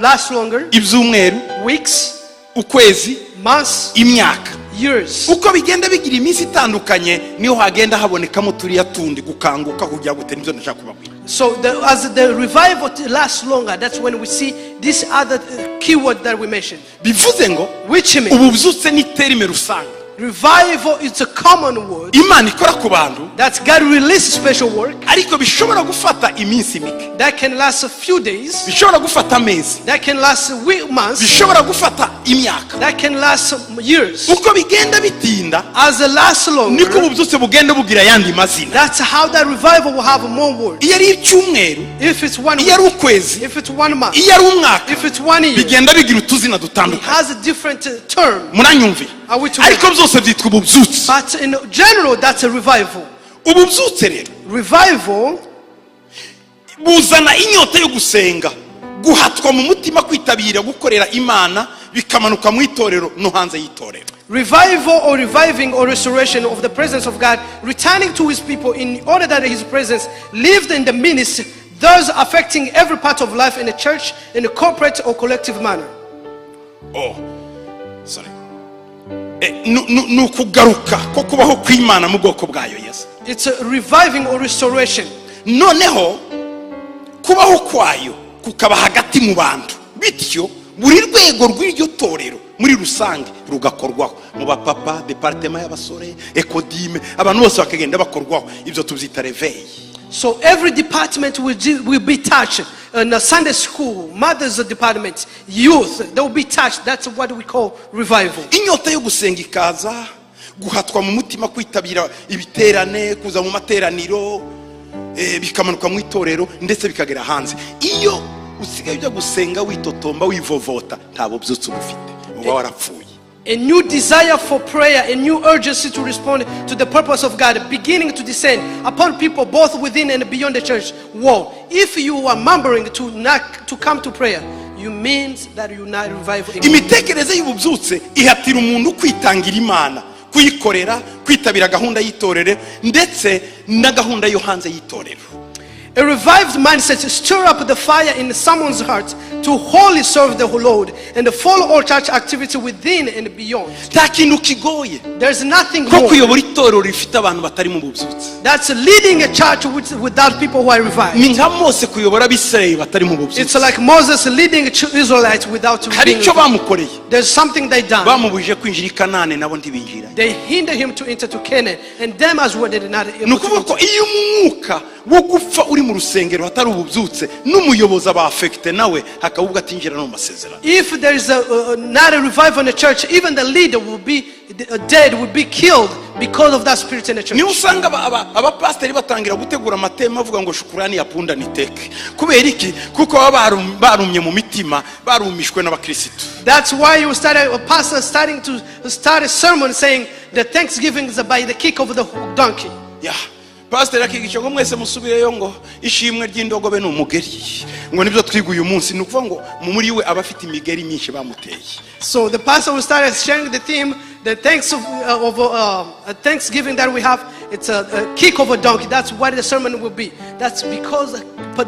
last longer, ibyumweru, weeks, ukwezi, months, imyaka. years. Uko bigenda bigira iminsi itandukanye niho hagenda habonekamo turiya tundi gukanguka kugira gute nibyo ndashaka kubabwira. So as the revival lasts longer, that's when we see this other keyword that we mentioned. Bivuze ngo Which means ububyutse ni terime rusange revival is a common word Imana ikora ku bantu, that God releases special work ariko bishobora gufata iminsi mike, that can last a few days, bishobora gufata amezi, that can last months, bishobora gufata imyaka. that can last years. Uko bigenda bitinda As it lasts niko longer, ububyutse bugenda bugira ayandi mazina. that's how that revival will have more words. Iyo ari icyumweru, If it's 1 iyo ari week, ukwezi, if it's 1 month, iyo ari umwaka, if it's 1 year, bigenda bigira utuzina it dutandukanye. has a different term. Muranyumvira? Are we together? Ariko byose byitwa ububyutse. But in general, that's a revival. Ububyutse rero Revival buzana inyota yo gusenga, guhatwa mu mutima kwitabira gukorera Imana, bikamanuka mu itorero no hanze y'itorero. Revival or reviving or restoration of the presence of God, returning to his people in order that his presence lived in the ministry, thus affecting every part of life in the church in a corporate or collective manner. Oh, sorry. Nukugaruka ko kubaho kw'Imana mu bwoko bwayo. Yes. It's a reviving or restoration. Noneho kubaho kwayo kukaba hagati mu bantu, bityo buri rwego rw'iryo torero muri rusange rugakorwaho, mu bapapa, departement y'abasore, ekodime, abantu bose bakagenda bakorwaho. Ibyo tubyita reveil. So every department will be touched. In a Sunday school, mothers department, youth, they will be touched. That's what we call revival. Inyota yo gusenga ikaza, guhatwa mu mutima kwitabira ibiterane, kuza mu materaniro, bikamanuka mu itorero ndetse bikagera hanze. Iyo usigaye ujya gusenga witotomba wivovota, nta bubyutse ubufite, uba warapfuye. A new desire for prayer, a new urgency to respond to the purpose of God beginning to descend upon people both within and beyond the church wall. If you are murmuring to come to prayer, you means that you not revival. Imitekerereze y'ububyutse ihatira umuntu kwitangira Imana, kuyikorera, kwitabira gahunda y'itorero ndetse na gahunda yo hanze y'itorero. A revived mindset stir up the fire in someone's heart to wholly serve the Lord and follow all church activity within and beyond. Nta kintu kigoye There's nothing ko more. kuyobora itorero rifite abantu batari mu bubyutse. That's leading a church without people who are revived. Ni nka Mose kuyobora Abisirayeli batari mu It's bubyutse. like Moses leading Israelites without Hari being icyo revived. bamukoreye, There's something they done. bamubujije kwinjira i Kanani nabo ntibinjira. They hinder him to enter to Canaan, and them as well they did not able Ni ukuvuga ko to. iyo umwuka wo gupfa uri mu rusengero hatari ububyutse, n'umuyobozi aba affected nawe hakabubwa atinjira no mu masezerano. If there is not a revival in the church, even the leader will be dead, will be killed because of that spirit in the church. Niyo usanga abapasiteri batangira gutegura amatema avuga ngo shukurani ya punda niteke. Kubera iki? Kuko baba barumye mu mitima, barumishwe n'abakristo. That's why you started a pastor starting to start a sermon saying the thanksgiving is by the kick of the donkey. Yeah. Pastor akigisha ngo mwese musubireyo ngo ishimwe ry'indogobe no mugeri. Ngo nibyo twiga uyu munsi, nukuvuga ngo muri we abafite imigeri myinshi bamuteye. So the pastor will start sharing the theme, the thanks of thanksgiving that we have. It's a kick of a donkey. That's what the sermon will be. That's because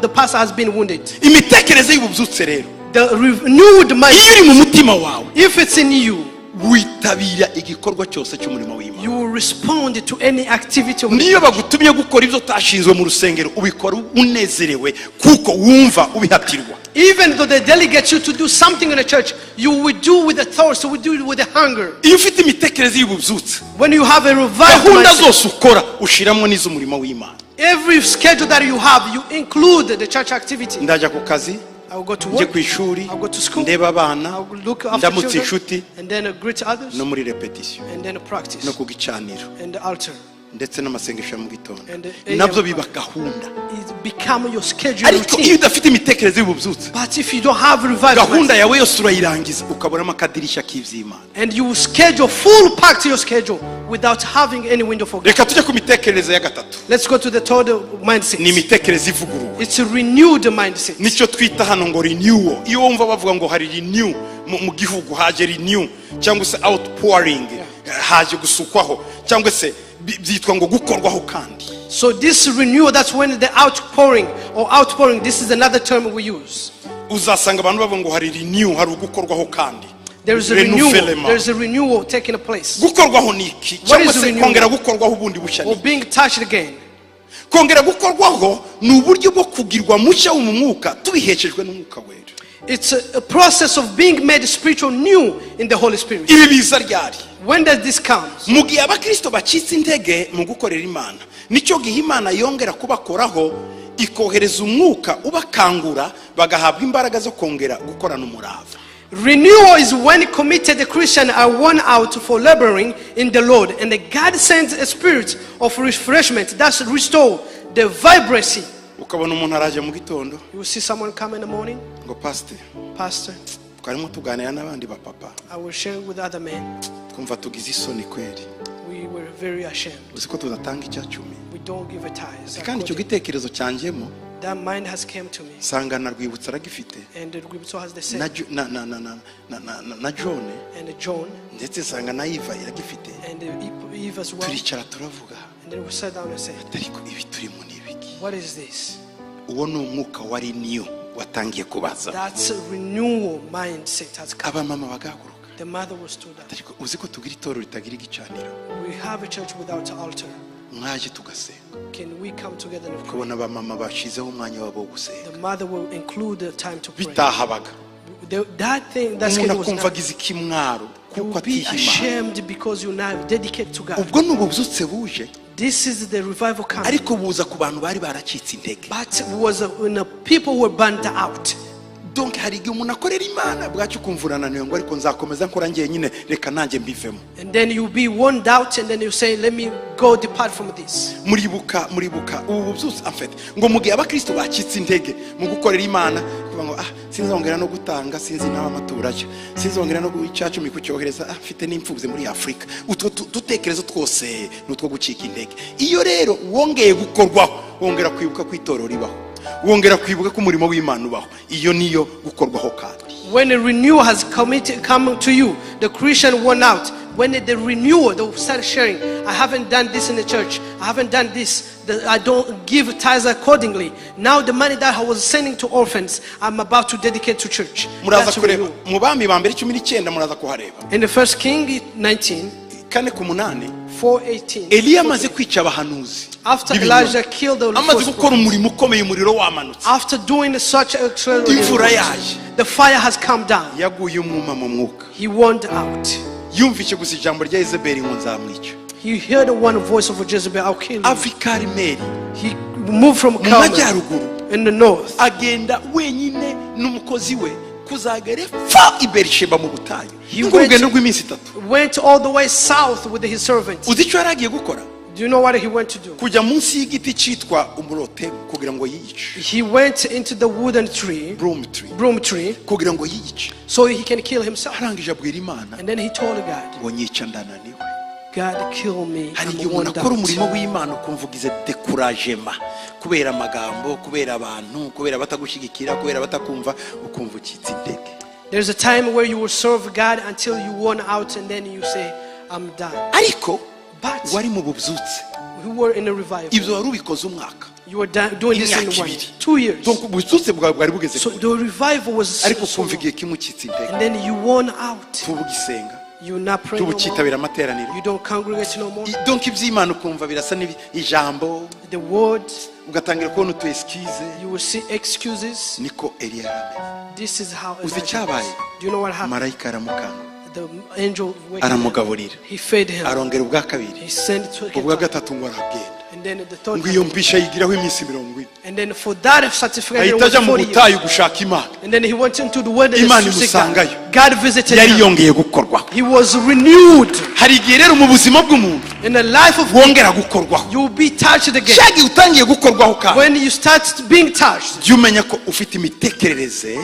the pastor has been wounded. Imitekerereze y'ububyutse rero, The renewed mind, iyo uri mu mutima wawe, if it's in you, witabira igikorwa cyose cy'umurimo w'Imana. you will respond to any activity of the Niyo bagutumye gukora ibyo utashinzwe mu rusengero, ubikora unezerewe kuko wumva ubihatirwa. Even though they delegate you to do something in the church, you will do with the thirst, you will do it with the hunger. Iyo ufite imitekerereze y'ububyutse, When you have a revival gahunda mindset, zose ukora ushiramo n'iz'umurimo w'Imana. Every schedule that you have, you include the church activity. ndajya ku kazi, I will go to njye work, ku ishuri, I will go to school, ndeba abana, I will look after ndamutse children, inshuti, and then greet others, no muri repetition, and then practice, no ku gicaniro, and the altar. ndetse n'amasengesho ya mu gitondo, And nabyo biba gahunda. It become your schedule ariko iyo routine. udafite imitekerereze y'ububyutse, But if you don't have revival gahunda mindset, yawe yose urayirangiza ukabonamo akadirishya k'iby'Imana. and you will schedule full pack to your schedule without having any window for God. Reka tujye ku mitekerereze ya gatatu. Let's go to the third mindset. Ni imitekerereze ivuguruwe, It's a renewed mindset. nicyo twita hano ngo renewal. Iyo wumva bavuga ngo hari renew mu gihugu, haje renew cyangwa se outpouring, haje gusukwaho, cyangwa se byitwa ngo gukorwaho kandi. So this renewal, that's when the outpouring, this is another term we use. Uzasanga abantu bavuga ngo hari renew, hari ugukorwaho kandi. There is a renewal. There is a renewal taking place. Gukorwaho ni iki? Cyangwa se kongera gukorwaho ubundi bushya. Or being touched again. Kongera gukorwaho ni uburyo bwo kugirwa mushya mu mwuka tubiheshejwe n'umwuka wera. It's a process of being made spiritual new in the Holy Spirit. Ibi biza ryari? When does this come? Mu gihe abakristo bacitse intege mu gukorera Imana, nicyo gihe Imana yongera kubakoraho, ikohereza umwuka ubakangura, bagahabwa imbaraga zo kongera gukorana umurava. Renewal is when committed Christians are worn out for laboring in the Lord, and God sends a spirit of refreshment that restore the vibrancy. Ukabona umuntu araje mu gitondo, You will see someone come in the morning, ngo Pastor, twarimo tuganira n'abandi ba papa, I will share with other men. twumva tugize isoni kweri, We were very ashamed. uzi ko tudatanga icyacumi. We don't give a tithe. Kandi icyo gitekerezo cyanjemo That mind has come to me, sanga na Rwibutso aragifite, and the Rwibutso has the na same, na John, and John, ndetse sanga na Iva iragifite. and Eve as well. Turicara turavuga, And then we sat down and said, ariko ibi turimo ni ibiki? what is this? Uwo ni umwuka wari new watangiye kubaza. That's a renewal mindset has come. Abamama bagahaguruka, The mother was stood up. ariko uzi ko tugira itorero ritagira igicaniro, We have a church without an altar. mwaje tugasenga. Can we come together and pray? Ukabona abamama bashizeho umwanya wabo wo gusenga, The mother will include the time to pray. bitahabaga That thing, that umuntu schedule was akumva not. agize ikimwaro You kuko will be atihima. ashamed because you now dedicate to God. Ubwo ni ububyutse buje, This is the revival coming. ariko buza ku bantu bari baracitse intege. But it was when the people were burned out. Donc hari igihe umuntu akorera Imana bwacyo ukumva urananiwe ngo ariko nzakomeza nkora njye nyine, reka nanjye mbivemo. And then you'll be worn out, and then you say, let me go depart from this. Muribuka ubu bubyutse en fait ngo mu gihe abakristo bacitse intege mu gukorera Imana, kuvuga ngo sinzongera no gutanga, sinzi naho amaturaje, sinzongera no gucacumi kucyohereza, mfite n'imfubye muri Afrika. Utwo dutekerezo twose n'utwo gucika intege. Iyo rero wongeye gukorwaho, wongera kwibuka kwitorero ribaho, wongera kwibuka ko umurimo w'Imana ubaho. Iyo niyo gukorwaho kandi. When a renewal has come to you, the Christian worn out, when the renewal, they will start sharing, I haven't done this in the church, I haven't done this, I don't give tithes accordingly. Now the money that I was sending to orphans, I'm about to dedicate to church. Muraza That's kureba renewal. mu Bami ba mbere 19 muraza kuhareba. In the first King 19, 4:8 4:18, Eliya amaze kwica abahanuzi, after Elijah killed the amaze first gukora prophet, umurimo ukomeye, umuriro wamanutse, after doing such extraordinary imvura works, yaje, the fire has come down. yaguye umwuma mu mwuka, He warned out. yumvise gusa ijambo rya Yezebeli ngo nzamwica. He heard the one voice of Jezebel, I'll kill you. Ava i Karimeli He moved from mu Carmel majyaruguru, in the north. agenda wenyine n'umukozi we kuzagere fa i Berisheba mu butayu. He Urugendo rw'iminsi 3. went all the way south with his servants. Uzi icyo yari agiye gukora? Do you know what he went to do? Kujya munsi y'igiti cyitwa umurote kugira ngo yiyice, He went into the wooden tree, broom tree, kugira ngo yiyice. so he can kill himself. Arangije abwira Imana And then he told God, ngo nyica ndananiwe. God, kill me. Hari igihe I'm umuntu worn akora umurimo out. w'Imana ukumva ugize decouragement kubera amagambo, kubera abantu, kubera batagushyigikira, kubera batakumva, ukumva ukitse intege. There's a time where you will serve God until you worn out, and then you say, I'm done. Ariko But wari mu bubyutse, we were in a revival. ibyo wari ubikoze umwaka, You were doing this in imyaka 1, ibiri. 2 years. Donc ububyutse bwawe bwari bugeze So kure. the revival was Ariko so ukumva long. igihe kimwe ukitse intege, And then you worn out. tubugisenga, You're not praying no more. tubukitabira amateraniro. You don't congregate no more. Donc iby'Imana ukumva birasa n'ijambo, The word, ugatangira kubona utu excuse. you will see excuses. Niko Eliya yarameze. This is how Uzi Elijah icyabaye? was. Do you know what happened? Marayika aramukanga, The angel wakened him. aramugaburira, He fed him. arongera ubwa kabiri, He sent to ubwa him. gatatu ngo aragenda. And then the third ngo iyo mpisha yigiraho iminsi 40. And then for that certificate, ahita ajya mu 40 years. butayu gushaka Imana. And then he went into the wilderness Imana to seek imusangayo. God. God visited yari him. yongeye gukorwaho. He was renewed. Hari igihe rero mu buzima bw'umuntu In the life of wongera gukorwaho. you will be touched again. Shagi utangiye gukorwaho kandi When you start being touched, jya umenya ko ufite imitekerereze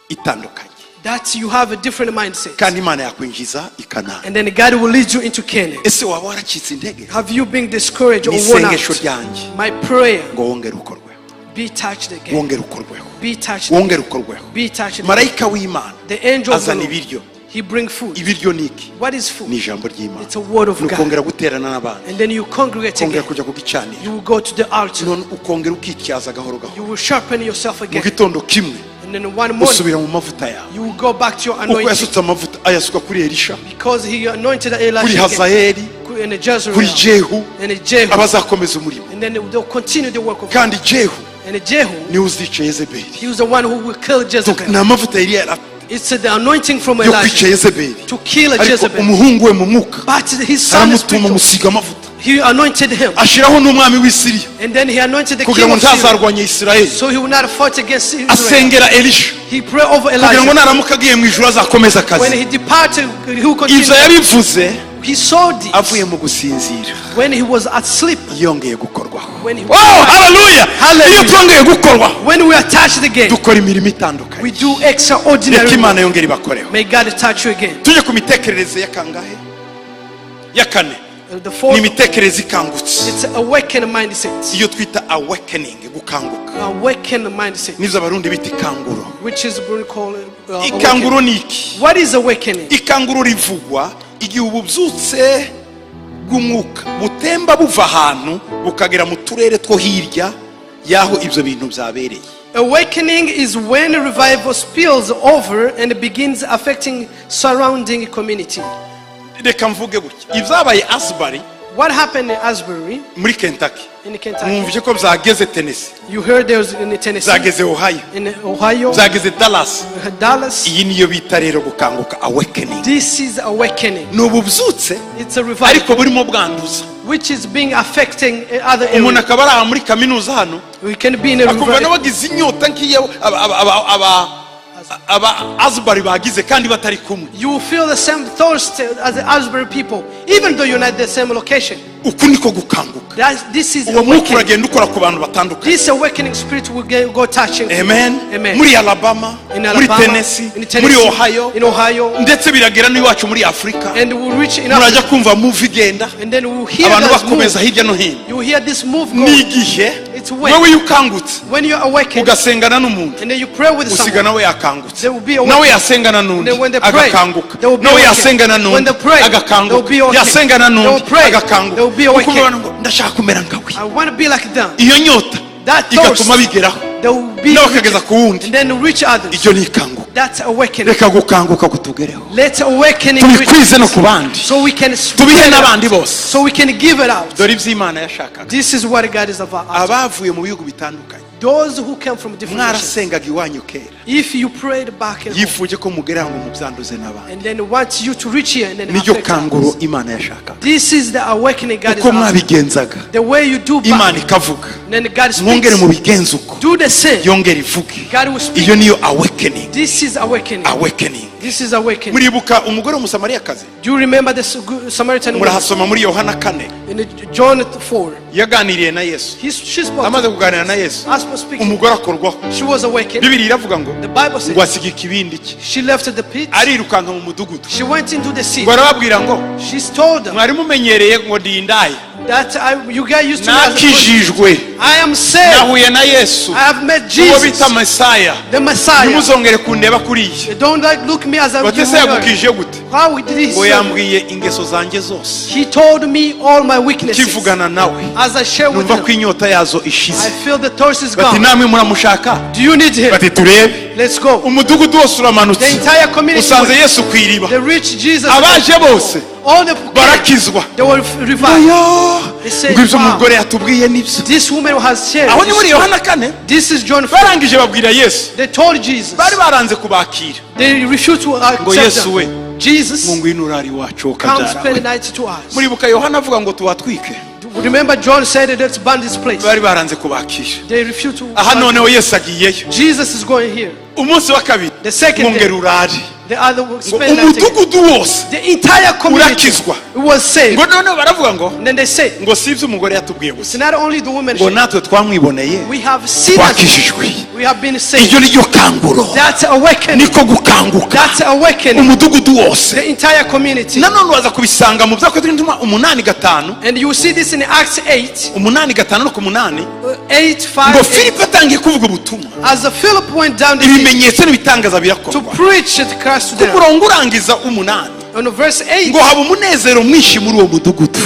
itandukanye. that you have a different mindset. kandi Imana yakwinjiza ikanana. And then God will lead you into Canaan. Ese waba waracitse intege? Have you been discouraged or worn Isengesho out? ryanjye My prayer, ngo wongere ukorweho. be touched again. wongere ukorweho. Be touched. wongere ukorweho. Be touched. Marayika w'Imana The angel of the azana Lord, ibiryo. he brings food. Ibiryo ni iki? What is food? Ni ijambo ry'Imana. It's a word of God. Ukongera guterana n'abandi. And then you congregate Ukongera again. kujya ku gicaniro. You will go to the altar. none ukongera ukityaza gahoro You gahoro. will sharpen yourself mu again. gitondo kimwe And then one morning, usubira mu mavuta yawe. you will go back to your uko anointing. yasutse amavuta ayasuka kuri Elisha, Because he anointed kuri Elisha again. Hazayeli, And Jezreel. kuri Jehu, And Jehu. abazakomeza umurimo. And then they'll continue the work of God. kandi Jehu And Jehu, niwe uzica Yezebeli. he was the one who will kill Jezebel. ni amavuta yari yara It's the anointing from yo kwica Elijah Yezebeli. to kill ariko Jezebel. umuhungu we mu mwuka But his son is aramutuma spiritual. musiga amavuta, He anointed him. ashiraho n'umwami w'Isiriya And then he anointed the kugira king ngo of Syria. ntazarwanye Isirayeli. So he will not fight against Israel. asengera Elisha He prayed over kugira ngo Elijah. naramuka agiye mu ijuru azakomeza When akazi. he departed, he Ivyo continued. yabivuze He saw this avuye mu gusinzira, when he was asleep. yongeye gukorwaho. When he Oh, haleluya! Hallelujah. iyo twongeye gukorwaho when we are touched again, dukora imirimo itandukanye. we do reka extraordinary Imana work. yongere ibakoreho. May God touch you again. tujye ku mitekerereze y'akangahe ya kane. The ni fourth, imitekerereze ikangutse, it's awaken mindset. iyo twita awakening, gukanguka. Awaken mindset, nivyo abarundi bita ikanguro. which is called ikanguro awakening. ni iki? What is awakening? ikanguro rivugwa igihe ububyutse bw'umwuka butemba buva ahantu bukagera mu turere two hirya y'aho ibyo bintu byabereye. Awakening is when revival spills over and begins affecting surrounding community. reka mvuge gutya, ibyabaye Asbury What happened in Asbury muri Kentucky, in Kentucky? mwumvise ko byageze Tennessee, You heard there was in Tennessee, byageze Ohio, in Ohio, byageze Dallas. Dallas. iyi niyo bita rero gukanguka, awakening. This is awakening. ni ububyutse It's a revival ariko burimo bwanduza. which is being affecting other umuntu areas. akaba ari aha muri kaminuza hano We can be in a akumva revival. n'abagize inyota nk'iyo aba Asbury bagize kandi batari kumwe. You will feel the same thirst as the Asbury people, even though you're not at the same location. uku niko gukanguka. This is uwo mwuka awakening. uragenda ukora ku bantu batandukanye. This awakening spirit will go touching. Amen. Amen. muri Alabama, In muri Alabama, Tennessee, in muri Tennessee, Ohio, in Ohio, ndetse biragera n'iwacu muri Afurika. and we will reach in murajya Africa, kumva move igenda, and then we will hear abantu this move. bakomeza hirya no hino. You will hear this move ni go. igihe It's when- wowe iyo ukangutse When you are awakened, ugasengana n'umuntu, and then you pray with usiga someone, nawe yakangutse, they will be nawe awakened. yasengana n'undi And then when they pray, agakanguka, they will be nawe awakened. yasengana When n'undi they pray, they will agakanguka, be awakened. yasengana They will n'undi pray, agakanguka. they will be awakened. Ukumva ngo ndashaka kumera nkawe. I want to be like them. iyo nyota That igatuma thirst, bigeraho they will be nawe ukageza ku wundi. and then reach others. iryo ni ikanguka. That's awakening. reka gukanguka kutugereho, Let awakening reach tubikwize no ku bandi, so we can tubihe spread it n'abandi out, bose. so we can give it out. dore ibyo Imana yashakaga. This is what God is about. abavuye mu bihugu bitandukanye Those who came from different nations, mwarasengaga iwanyu kera, if you prayed back at home, yifuje ko mugera ngo mubyanduze n'abandi. and then wants you to reach here and then niryo affect kanguro others. Imana yashakaga. This is the awakening God is uko about. mwabigenzaga The way you do Imana back, ikavuga, and then God mwongere speaks. mubigenze uko, Do the same. yongere ivuge. God will speak. iyo niyo awakening. This is awakening. awakening. This is awakening. muribuka umugore w'umusamariyakazi, Do you remember the Samaritan woman murahasoma muri Yohana 4, in John 4? yaganiriye na Yesu. She spoke. amaze kuganira na Yesu, As for speaking, umugore akorwaho. she was awakened. Bibiri iravuga ngo The Bible says ngo asiga ikibindi cye, she left the pit. arirukanka mu mudugudu, She went into the city. ngo arababwira ngo She told them mwari mumenyereye ngo ndindaye, that you guys used to know as a person. nakijijwe, I am saved. nahuye na Yesu I have met uwo Jesus, bita Messiah, the Messiah. ntimuzongere kundeba kuriya. Don't like look me as a batese yagukije gute? How did he ngo say? yambwiye ingeso zanjye zose, He told me all my weaknesses. kivugana nawe As I share with numva ko him, inyota yazo I ishize. feel the thirst is bati gone. namwe muramushaka? Do you need him? bati turebe. Let's go. umudugudu wose The uramanutse, entire community, usanze Yesu ku iriba, they reached Jesus. abaje bose All the barakizwa. they were revived. Oya, They said, ngo ibyo wow. umugore yatubwiye nibyo. This woman has shared. aho ni muri Yohana 4, This is John 4. barangije babwira Yesu, They told Jesus. bari baranze kubakira, They refused to ngo accept Yesu we them. Jesus ngo ngwino urari wacu come spend the ukabyara. night to us. Muribuka Yohana avuga ngo tubatwike, Remember John said, let's burn this place. bari baranze kubakisha. They refused to. Aha noneho Yesu agiyeyo. Jesus is going here. Umunsi wa kabiri The second ngo day, ngera urari, the other will ngo spend night again. umudugudu wose The entire community urakizwa. was saved. ngo noneho baravuga ngo And then they say, ngo si ibyo umugore yatubwiye it's gusa, not only the women, ngo natwe twamwiboneye we have seen us. twakijijwe. We have been saved. Iryo ni ryo kanguro, That's awakening. niko gukanguka That's awakening. umudugudu wose. The entire community. nanone waza kubisanga mu byakozwe n'intumwa 8:5, And you will see this in Acts 8, 8:5 no ku 8, 8, 5, ngo 8. Filipo atangiye kuvuga ubutumwa, As Philip went down the hill ibimenyetso n'ibitangaza to birakorwa. preach Christ to ku them. murongo urangiza 8 On verse 8, ngo haba umunezero mwinshi muri uwo mudugudu.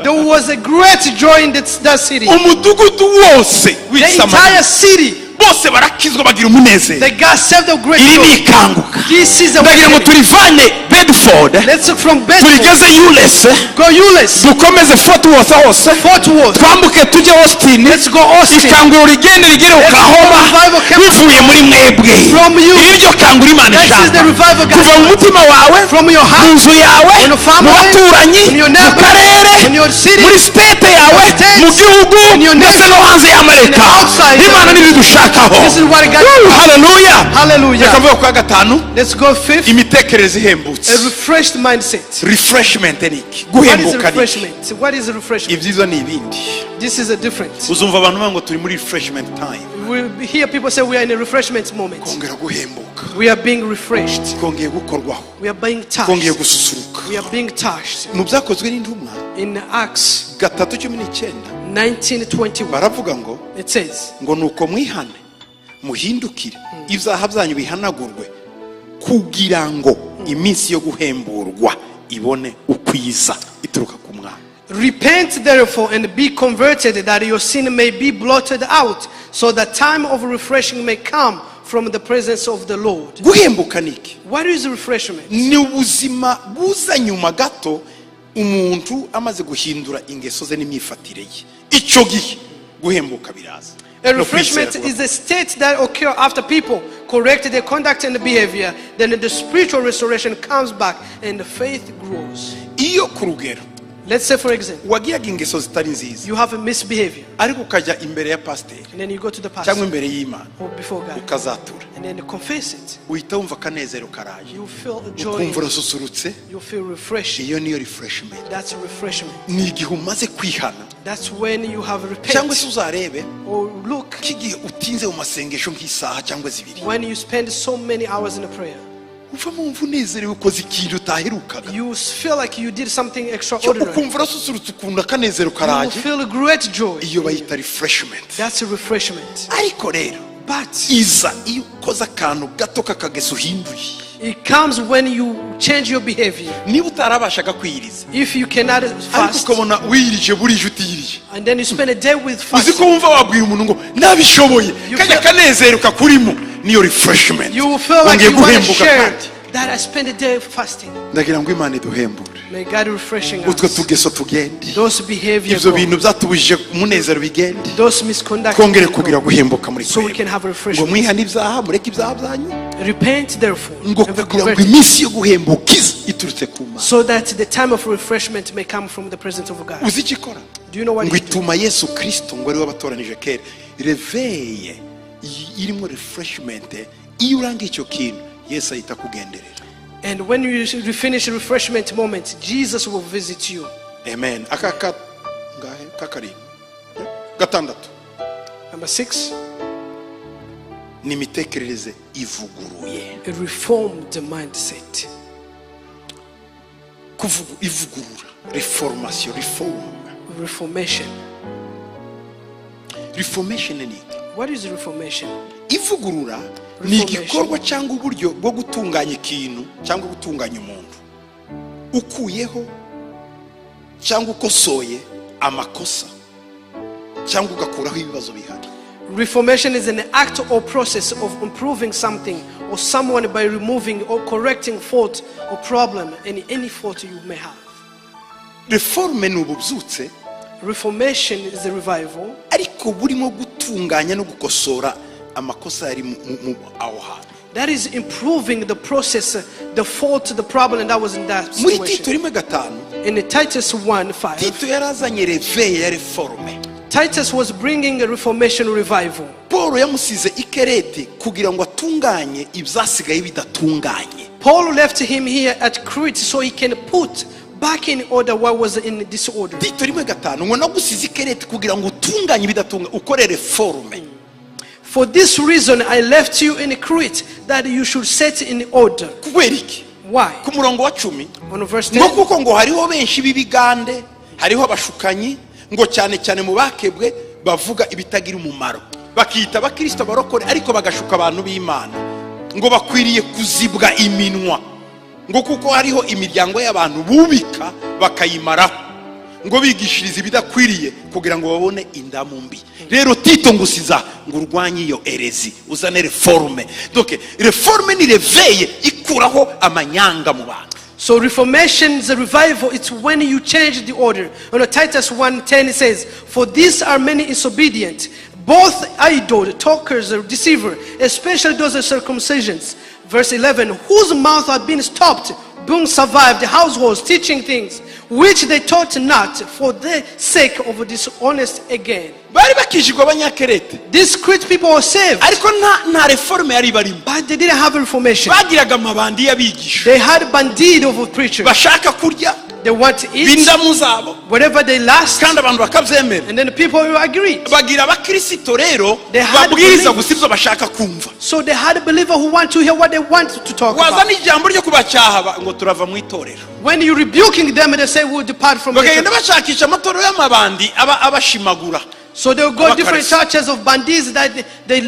there was a great joy in that city. umudugudu wose The entire w'isamariya city, bose barakizwa bagira umunezero. they got saved of great iri ni joy. ikanguka. This is a ndagira ngo awakening. turivane Bedford Let's look from Bedford, turigeze Euless, go Euless, dukomeze Fort Worth hose, Fort Worth. twambuke tujye Austin, Let's go Austin. ikanguro rigende rigere Oklahoma Revival came bivuye muri mwebwe. from you. iri ryo kangura Imana This is the ishaka revival God kuva mu wants. mutima wawe, From your mu heart, nzu yawe, in your mu family, baturanyi, in your mu neighbor, karere, in your city, muri state yawe, states, mu gihugu in your ndetse no hanze y'Amerika. and outside. Imana nibidushakaho. This is what God Woo, hallelujah. Hallelujah. Reka mvuge kwa gatanu, Let's go fifth. imitekerereze ihembutse. A refreshed mindset. Refreshment ni iki? What is Guhembuka ni iki? refreshment? What is refreshment? Ibyiza ni ibindi. This is a difference. Uzumva abantu bavuga ngo turi muri refreshment time. We hear people say we are in a refreshment moment. Kongera guhembuka, We are being refreshed. twongeye gukorwaho, We are being twongeye touched. gususuruka. We are being touched. Mu byakozwe n'intumwa In Acts 3:19 19:21, baravuga ngo it says, nuko mwihane muhindukire ibyaha byanyu bihanagurwe kugira ngo iminsi yo guhemburwa ibone ukwiza ituruka ku Mwana. repent therefore and be converted, that your sin may be blotted out, so that time of refreshing may come from the presence of the Lord. Guhembuka ni iki? What is refreshment? Ni ubuzima buza nyuma gato umuntu amaze guhindura ingeso ze n'imyifatire ye. Icyo gihe guhembuka biraza. A No refreshment kwizera is a state that occurs after people correct their conduct and behavior. Then the spiritual restoration comes back and the faith grows. iyo ku rugero Let's say, for example, wagiyaga ingeso zitari nziza you have a misbehavior, ariko ukajya imbere ya pasiteri and then you go to the cyangwa pastor imbere y'Imana or before God, ukazatura, and then you confess it. uhita wumva akanezero karaje, You feel joy, ukumva urasusurutse. you feel refreshed. Iyo niyo refreshment. That's a refreshment. Ni igihe umaze kwihana, That's when you have cyangwa se repented. uzarebe Or look, k'igihe utinze mu masengesho nk'isaha cyangwa zibiri, when you spend so many hours in a prayer, uvamo wumva unezerewe ukoze ikintu utaherukaga, you feel like you did something cyo extraordinary. ukumva urasusurutse ukunda akanezero You karaje. feel great joy. Iyo bayita refreshment. That's a refreshment. Ariko rero But iza iyo ukoze akantu gato k'akageso uhinduye. it comes when you change your behavior. Niba utarabashaga kwiyiriza If you cannot ariko fast, ukabona wiyirije burije utiyirije, and then you spend a day with uzi ko fasting, wumva wabwira umuntu ngo nabishoboye, You kajya feel- kanezero kakurimo niyo refreshment. you will feel like Wongeye you want to guhembuka share kandi. that I spent a day fasting. Ndagira ngo Imana iduhembure, May God refreshing utwo us. tugeso tugende, Those behaviors, ibyo bintu byatubujije umunezero bigende, those misconduct, twongere kugira guhembuka muri so we can twebwe, have a ngo refreshment. mwihane ibyaha mureke ibyaha byanyu, Repent therefore, ngo and be kugira ngo converted, iminsi yo guhembuka ize iturutse ku Mana. so that the time of refreshment may come from the presence of God. Uzi icyo ikora? Do you know what ngo it is? ituma Yesu Kristo ngo ari we wabatoranije kera, reveye irimo refreshment. Iyo urangiye icyo kintu Yesu ahita akugenderera. And when you finish the refreshment moment, Jesus will visit you. Amen. Aka ngahe kakari gatandatu Number 6, ni imitekerereze ivuguruye. a reformed mindset. Ivugurura, reformation, Reformation. reformation ni iki? What is reformation? Ivugurura ni igikorwa cyangwa uburyo bwo gutunganya ikintu cyangwa gutunganya umuntu ukuyeho cyangwa ukosoye amakosa cyangwa ugakuraho ibibazo bihari. Reformation is an act or process of improving something or someone by removing or correcting fault or problem and any fault you may have. Reforme ni ububyutse Reformation is a revival, ariko burimo gutunganya no gukosora amakosa yari aho hantu. that is improving the process the fault, the problem that was in that muri Tito situation. rimwe gatanu In Titus 1:5, Tito yarazanye reveye ya reforme. Titus was bringing a reformation revival. Paul yamusize ikerete kugira ngo atunganye ibyasigaye bidatunganye. Paul left him here at Crete so he can put back in order what was in disorder. Tito rimwe gatanu ngo nagusize ikerete kugira ngo utunganye ibidatunganye ukore reforme. For this reason I left you in Crete, that you should set in order. Kubera iki? Why? Ku murongo wa 10 On verse ngo 10, kuko ngo hariho benshi b'ibigande, hariho abashukanyi, ngo cyane cyane mu bakebwe bavuga ibitagira umumaro, bakita abakristo barokore ariko bagashuka abantu b'Imana, ngo bakwiriye kuzibwa iminwa, ngo kuko hariho imiryango y'abantu bubika bakayimaraho, ngo bigishiriza ibidakwiriye kugira ngo babone indamu mbi. Rero Tito ngusiza ngo urwanye iyo erezi, uzane reforme. Donc reforme ni réveil ikuraho amanyanga mu bantu. so reformation, the revival, it's when you change the order. On Titus 1:10 it says, for these are many disobedient, both idle, talkers, deceiver, especially those of circumcisions. Verse 11, whose mouth had been stopped, being survived households, teaching things which they taught not, for the sake of dishonest again. Bari bakijijwe abanyakerete These Crete people were saved, ariko nta reforme yari barimo. but they didn't have a reformation. Bagiraga amabandi y'abigisha They had bandit of preachers. bashaka kurya They want to eat bindamu zabo whatever they last, kandi abantu bakabyemera. and then the people will agree. Bagira abakristo rero They had babwiriza believers. gusa ibyo bashaka kumva. So they had a believer who want to hear what they want to talk Wazana about. ijambo ryo kubacyaha ngo turava mu itorero, When you're rebuking them, they say we'll depart from the bakagenda church. bashakisha amatorero y'amabandi abashimagura. So they'll go different churches of bandits that they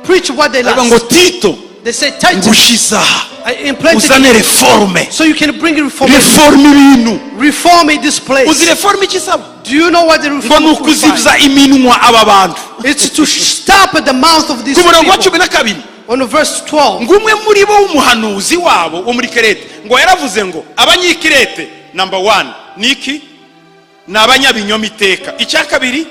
preach what they Ngo last. Tito They say, Titus, ngushiza I implanted uzane you reforme, so you can bring reformation. reforme ibintu. Reform in this Uzi place. reforme ikisaba? Do you know what the Ngo reform ni requires? ukuzibza iminwa aba bantu. It's to stop the mouth of these Ku murongo wa people. 12 On verse 12, ngo umwe muri bo w'umuhanuzi wabo wo muri Kerete ngo yaravuze ngo abanyikirete number 1 niki ni abanyabinyoma iteka, icya kabiri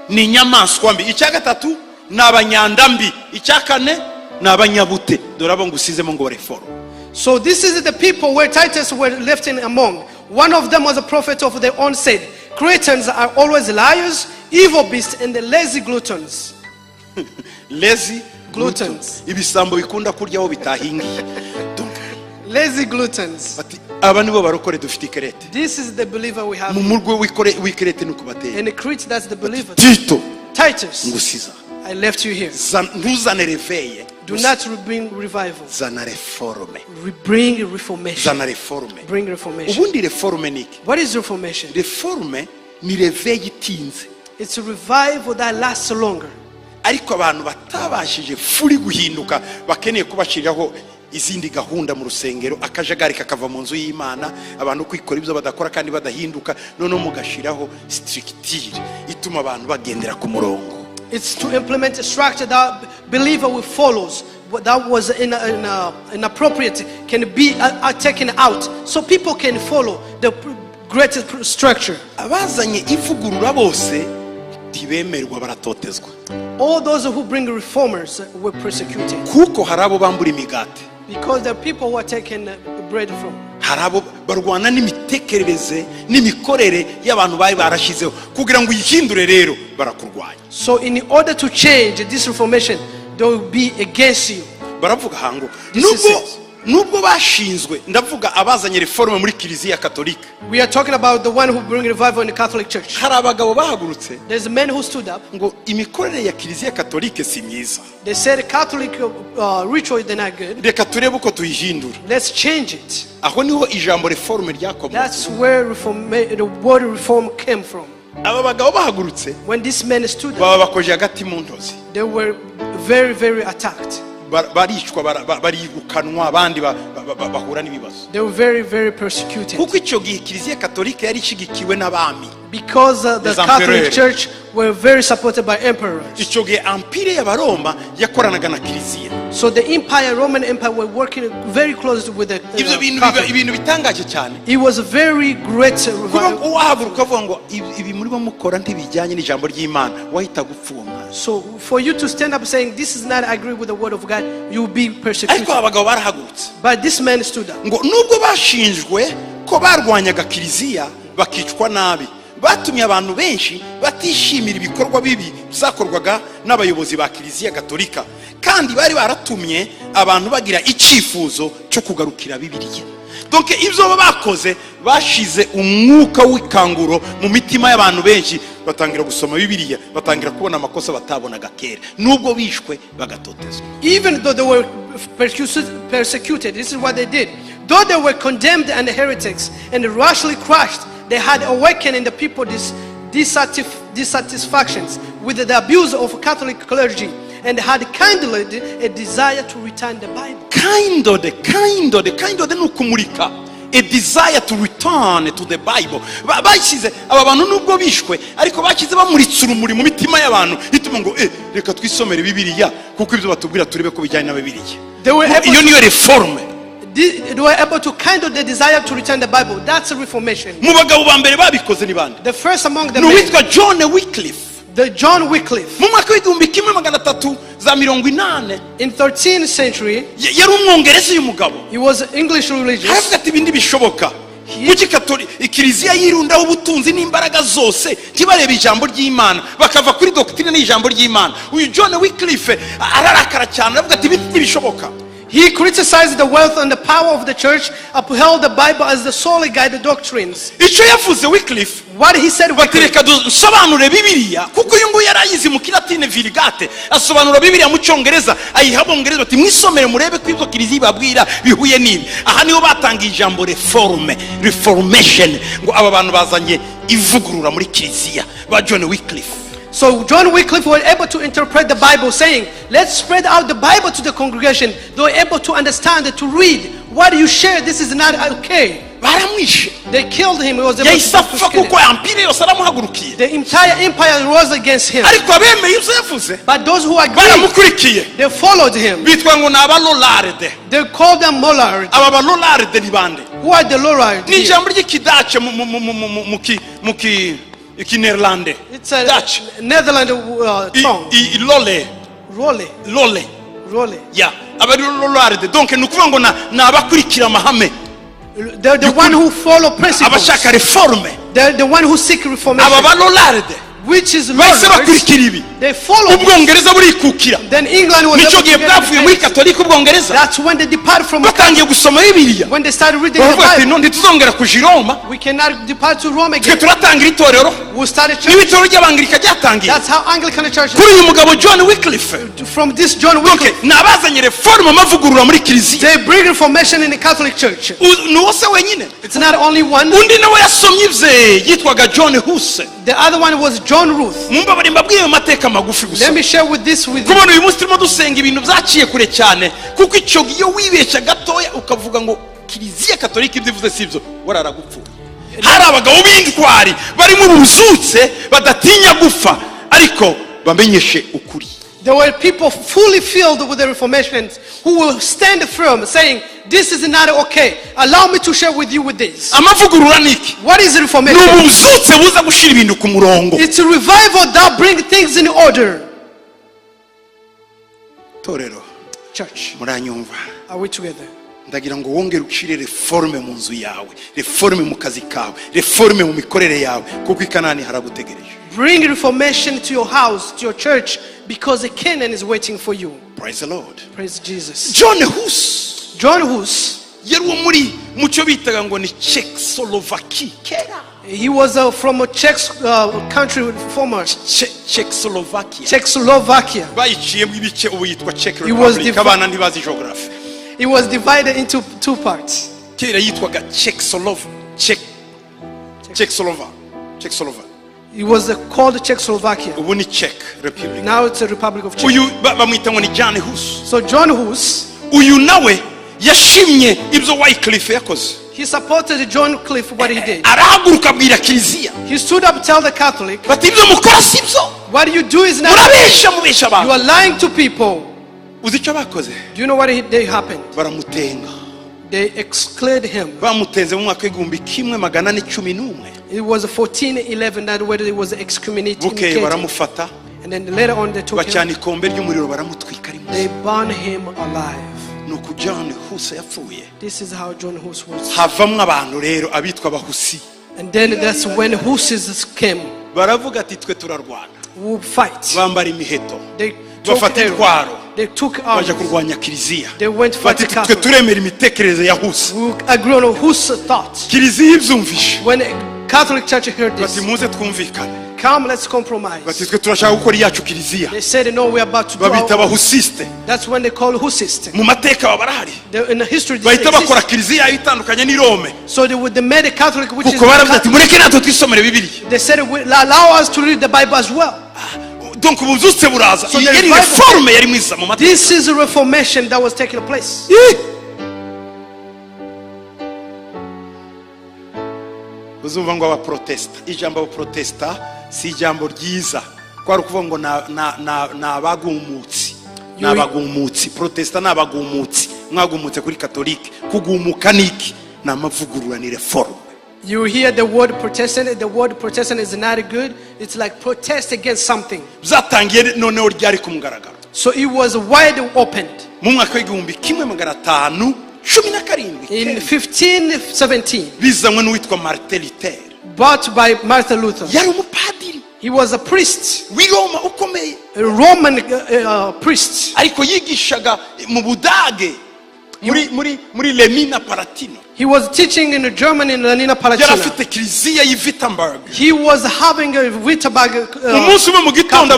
ni inyamaswa mbi, icya gatatu ni abanyandambi, icya kane ni abanyabute. Dore abo ngusizemo ngo reform. so this is the people where Titus were left in among. One of them was a prophet of their own, said, Cretans are always liars, evil beasts, and the lazy gluttons. Lazy Gluttons. ibisambo bikunda kuryaho bitahingiye. Donc Lazy gluttons. bati aba nibo barokore dufite Kerete. This is the believer we have. Mu murwe w'ikerete ni kubatera. And in Crete, that's the believer. Tito Titus, ngusiza I left you here. ntuzane réveil, Do not bring revival. zana reforme, Bring reformation. zana reforme. Bring reformation. Ubundi reforme niki? What is reformation? Reforme ni réveil itinze, It's a revival that lasts longer. ariko abantu batabashije furi guhinduka bakeneye kubashiriraho izindi gahunda mu rusengero, akajagari kakava mu nzu y'Imana, abantu kwikora ibyo badakora kandi badahinduka, noneho mugashiraho structure ituma abantu bagendera ku murongo. It's to implement a structure that believer will follows. What that was inappropriate can be taken out, so people can follow the greatest structure. Abazanye ivugurura bose ntibemerwa, baratotezwa. All those who bring reformers were persecuted Kuko hari abo bambura imigati, because the people who are taking bread from. hari abo barwana n'imitekerereze n'imikorere y'abantu bari barashizeho kugira ngo uyihindure, rero barakurwanya. So in order to change this reformation, they will be against you. Baravuga hango This is nubwo bashinzwe, ndavuga abazanye reforme muri Kiliziya Katolika. We are talking about the one who bring revival in the Catholic Church. Hari abagabo bahagurutse There's a man who stood up. ngo imikorere ya Kiliziya Katolika si myiza, They said Catholic ritual, they're not good. reka turebe uko tuyihindura. Let's change it. Aho niho ijambo reforme ryakomotse. That's where the word reform came from. Aba bagabo bahagurutse When this man stood up, baba bakoje hagati mu ntozi, they were very, very attacked. baricwa, barirukanwa, abandi bahura n'ibibazo. They were very, very persecuted. Kuko icyo gihe Kiliziya Katolika yari ishigikiwe n'abami. because the Les Catholic empereurs. Church were very supported by emperors. icyo gihe empire y'abaroma yakoranaga na kiliziya. So the Roman Empire were working very closely with the ibyo bintu biba Catholic. ibintu bitangaje cyane. It was a very great kuba wahaguruka ukavuga ngo ibi murimo mukora ntibijyanye n'ijambo ry'Imana wahita gupfumwa. So for you to stand up saying this is not agree with the word of God, you will be persecuted. ariko abagabo barahagurutse But this man stood up. ngo nubwo bashinjwe ko barwanyaga kiliziya bakicwa nabi, batumye abantu benshi batishimira ibikorwa bibi byakorwaga n'abayobozi ba kiliziya gatolika, kandi bari baratumye abantu bagira icyifuzo cyo kugarukira Bibiliya. Donc ibyo bakoze bashize umwuka w'ikanguro mu mitima y'abantu benshi, batangira gusoma Bibiliya, batangira kubona amakosa batabonaga kera, nubwo bishwe bagatotezwa. Even though they were persecuted, this is what they did. Though they were condemned and heretics and rashly crushed, they had awakened in the people dissatisfactions with the abuse of Catholic clergy, and had kindled a desire to return the Bible. Kindled ni ukumurika. A desire to return to the Bible. Bashyize aba bantu nubwo bishwe ariko bashyize bamuritse urumuri mu mitima y'abantu ituma ngo reka twisomere Bibiliya kuko ibyo batubwira turebe ko bijyanye na Bibiliya. Iyo niyo reforme. They were able to kindle the desire to return the Bible. That's a reformation. Mu bagabo ba mbere babikoze ni bande? The first among them, N'uwitwa John Wycliffe. the John Wycliffe. Mu mwaka w'igihumbi kimwe magana tatu za mirongo inane In 13th century, yari umwongereza uyu mugabo. he was English religious. Havuga ati ibindi bishoboka. Kuki ikiliziya yirundaho ubutunzi n'imbaraga zose ntibareba ijambo ry'Imana bakava kuri doctrine n'ijambo ry'Imana. Uyu John Wycliffe ararakara cyane aravuga ati ibindi bishoboka. He criticized the wealth and the power of the church, upheld the Bible as the solely guided doctrines. Icyo yavuze Wycliffe, What he said, batereka dusobanure Bibiliya kuko uyu nguyu yarayizi mu kilatine Vulgate, asobanura Bibiliya mu cyongereza ayiha abongereza bati mwisomere murebe ko ibyo kiliziya babwira bihuye n'ibi. Aha niho batangiye ijambo reformation, ngo aba bantu bazanye ivugurura muri kiliziya ba John Wycliffe. So John Wycliffe was able to interpret the Bible, saying, let's spread out the Bible to the congregation. They were able to understand it, to read. What you share, this is not okay. Baramwishe. They killed him. He was able Yahise apfa to kill kuko him. empire yose aramuhagurukiye. The entire empire rose against him. Ariko abemeye ibyo yavuze But those who agreed, baramukurikiye. they followed him. Bitwa ngo ni abalollarde. They called them Lollards. Aba balollarde ni bande? Who are the Lollards? Ni ijambo ry'ikidace mu Kinerlande. It's a Dutch. Netherlands tongue. Lole. Role. Yeah. Abari lollarde. Donc ni ukuvuga ngo ni abakurikira amahame. They're the one who follow principles. Abashaka reforme. They're the one who seek reformation. Aba balollarde. Which is Bahise Lollards. bakurikira ibi. They follow. Ubwongereza burikukira. Then England was Nicyo able to gihe get bwavuye muri it. Katolika Ubwongereza. That's when they depart from Batangiye gusoma Bibiliya. when they started reading the Baravuga ati Bible. ntituzongera kuja i Roma. We cannot depart to Rome Twe again. turatangira itorero. We started Niba church. itorero ry'Abangirika ryatangiye. That's how Anglican church Kuri uyu mugabo John Wycliffe. from this John Donc Wycliffe. ni abazanye reforme amavugurura muri kiliziya. They bring reformation in the Catholic Church. Ni wose wenyine. It's not only one. Undi nawe yasomye ibye yitwaga John Huss. The other one was John Ruth. Mumbabare mbabwiye amateka magufi gusa. Let me share with this with you. Kubona uyu munsi turimo dusenga ibintu byaciye kure cyane kuko icyo iyo wibeshya gatoya ukavuga ngo kiliziya katolika ibyo ivuze sibyo wararagupfuye. Hari abagabo b'intwari barimo ubuzutse badatinya gupfa ariko bamenyeshe ukuri. There were people fully filled with the Reformation who will stand firm saying, this is not okay. Allow me to share with you with this. Amavugurura niki? What is Ni Reformation? ubuzutse buza gushira ibintu ku murongo. It's a revival that brings things in order. Torero Church, muranyumva? are we together? Ndagira ngo wongere ucire reforme mu nzu yawe, reforme mu kazi kawe, reforme mu mikorere yawe kuko ikanani haragutegereje. Bring reformation to your house, to your church, because the Canaan is waiting for you. Praise the Lord. Praise Jesus. John Huss John Hus, yari uwo muri mucyo bitaga ngo ni Czechoslovakia kera. he was from a Czech country, former Czechoslovakia. Czechoslovakia. Bayiciyemo ibice ubu yitwa Czech He was Republic. Abana ntibazi geography. It was divided into two parts. Kera yitwaga Czechoslovakia. It was called Czechoslovakia. Ubu ni Czech Republic. Now it's a Republic of Czech. Uyu bamwita ngo ni John Huss. So John Hus, Uyu nawe yashimye ibyo Wycliffe yakoze. He supported John Cliff, what he did. arahaguruka abwira kiliziya He stood up, tell the Catholic, bati ibyo mukora si byo, what you do is not. murabesha mubesha You abantu. are lying to people. uzi icyo bakoze? Do you know what they happened? baramutenga. They excluded him. bamutenze mu mwaka w'igihumbi kimwe magana ane cumi n'umwe. It was 1411 that where it was excommunicated. bukeye baramufata And then later on they took him. bacana ikombe ry'umuriro baramutwika ari They muzima. burned him alive. nuko John Hus yapfuye. This is how John Hus was. havamwo abantu rero abitwa abahusi. And then that's when Husis came. baravuga ati twe turarwana. Who fight. bambara imiheto They took bafata arrows. intwaro They took baje arms. kurwanya kiliziya. They went to fight bati the twe Catholic. turemera imitekerereze ya Husi. We agree on whose thoughts. kiliziya ibyumvishe When a Catholic Church heard bati this, muze twumvikane. come, let's bati compromise. twe turashaka gukora iyacu kiliziya. They said, no, we're about to do babita our own. abahusiste. That's when they call Husist. mu mateka baba barahari. In the history, this bahita bakora exists. kiliziya itandukanye n'i Rome. So they made a Catholic, which is kuko baravuze ati mureke natwe twisomere bibiliya. they said, allow us to read the Bible as well. donc ubuzutse buraza. So iyi the yari revival- reforme yari mwiza mu mateka. This is a reformation that was taking place. uzumva ngo abaprotesta. ijambo abaprotesta si ijambo ryiza. kwari ukuvuga ngo ni abagumutsi. ni abagumutsi. protesta ni abagumutsi. mwagumutse kuri katolike. kugumuka niki ni amavugurura, ni reforme. You hear the word Protestant. The word Protestant is not good. It's like protest against something. byatangiye noneho ryari ku mugaragaro So it was wide opened. mu mwaka w'igihumbi kimwe magana atanu cumi na karindwi. In 1517, bizanywe n'uwitwa Martin Luther. bought by Martin Luther. yari umupadiri He was a priest, w'i Roma ukomeye, a Roman priest. ariko yigishaga mu Budage muri Lemina Palatino. He was teaching in Germany in Lanina yari Palatina. afite kiliziya y'i Wittenberg. He was having a Wittenberg. umunsi umwe mu gitondo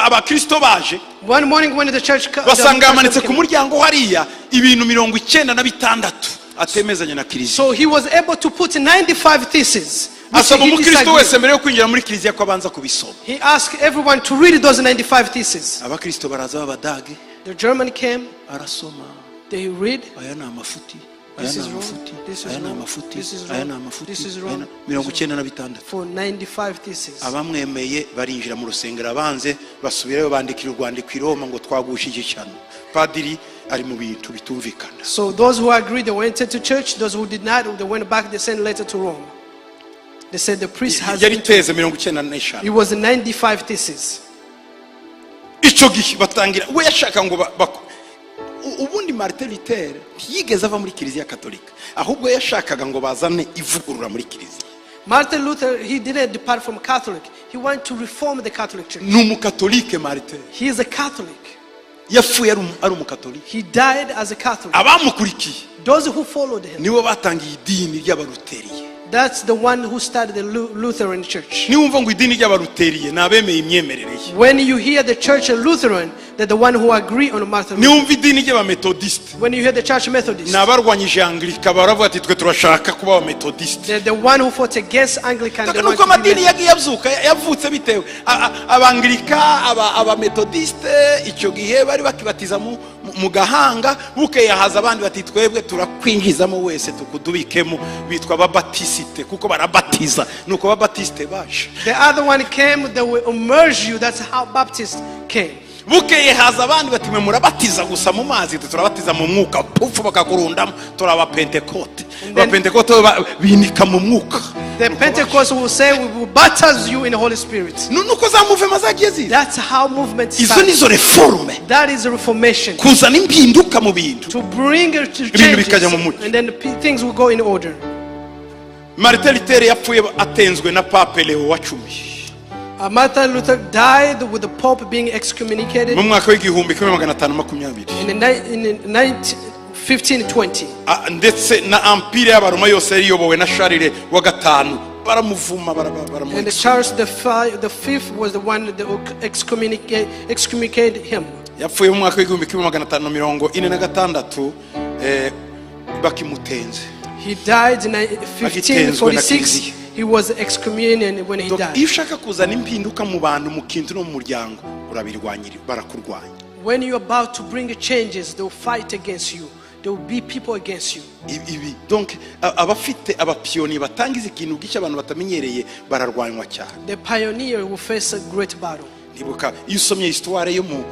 abakristo baje One morning when the church basanga yamanitse ku muryango hariya ibintu 96 atemezanye na kiliziya. so he was able to put 95 theses. which asaba he umukristo disagreed. wese mbere yo kwinjira muri kiliziya ko abanza kubisoma. He asked everyone to read those 95 theses. abakristo baraza b'Abadage The German came, arasoma. they read. aya ni amafuti, aya This ni is wrong, amafuti, this is aya ni wrong, amafuti, this is aya wrong, ni amafuti, this is aya wrong, ni 96. For 95 theses. abamwemeye barinjira mu rusengero, abanze basubirayo bandikira urwandiko i Roma ngo twagushije ishyano. padiri ari mu bintu bitumvikana. So those who agreed, they went to church. Those who did not, they went back. They sent a letter to Rome. They said the priest has. yari teze 95. It was 95 theses. icyo gihe batangira we yashaka ngo ubundi Martin Luther ntiyigeze ava muri kiliziya katolika, ahubwo yashakaga ngo bazane ivugurura muri kiliziya. Martin Luther, he didn't depart from Catholic. He wanted to reform the Catholic Church. ni umukatolike Martin. He is a Catholic. yapfuye ari umukatolike. He died as a Catholic. abamukurikiye Those who followed him, nibo batangiye idini ry'abaluteriye. that's the one who started the Lutheran Church. niwumva ngo idini ry'abaluteriye ni abemeye imyemerere ye. When you hear the church of Lutheran, they're the one who agree on Martin Luther. niwumva idini ry'abametodiste When you hear the church Methodist, ni abarwanyije Anglikana, baravuga ati twe turashaka kuba abametodiste. they're the one who fought against Anglican. They want nuko to be amadini Methodist. yagiye abyuka yavutse bitewe abangirika abametodiste icyo gihe bari bakibatiza mu gahanga, bukeye haza abandi bati twebwe turakwinjizamo wese tukudubikemo, bitwa ababatisite kuko barabatiza. nuko ababatisite baje. The other one came, they will immerse you. That's how Baptists came. bukeye haza abandi bati mwe murabatiza gusa mu mazi, turabatiza mu mwuka, pupfu bakakurundamo, turaba pentekote. Abapentekote binika mu mwuka. The Pentecost will say, we will baptize you in the Holy Spirit. nuko za movement zagiye ziza. That's how movement izo starts. nizo reforme, That is a reformation. kuzana impinduka mu bintu. To bring Ibintu changes, bikajya mu mucyo. and then things will go in order. Martin Luther yapfuye atenzwe na Pape Leo wa 10 Martin Luther died with the Pope being excommunicated mu mwaka w'igihumbi kimwe magana atanu makumyabiri. in 1520. ndetse na empire y'abaroma yose yari iyobowe na Charles wa gatanu baramuvuma And Charles the fifth was the one that excommunicated him. yapfuye mu mwaka w'igihumbi kimwe magana atanu mirongo ine na gatandatu bakimutenze. He died in 1546. He was excommunicated when he iyo died. ushaka kuzana impinduka mu bantu, mu kintu no mu muryango, urabirwanyira, barakurwanya. When you're about to bring changes, they'll fight against you. there will be people against you. ibi donc abafite abapiyoni batangiza ikintu gishya abantu batamenyereye bararwanywa cyane. The pioneer will face a great battle. Nibuka iyo usomye histoire yo mu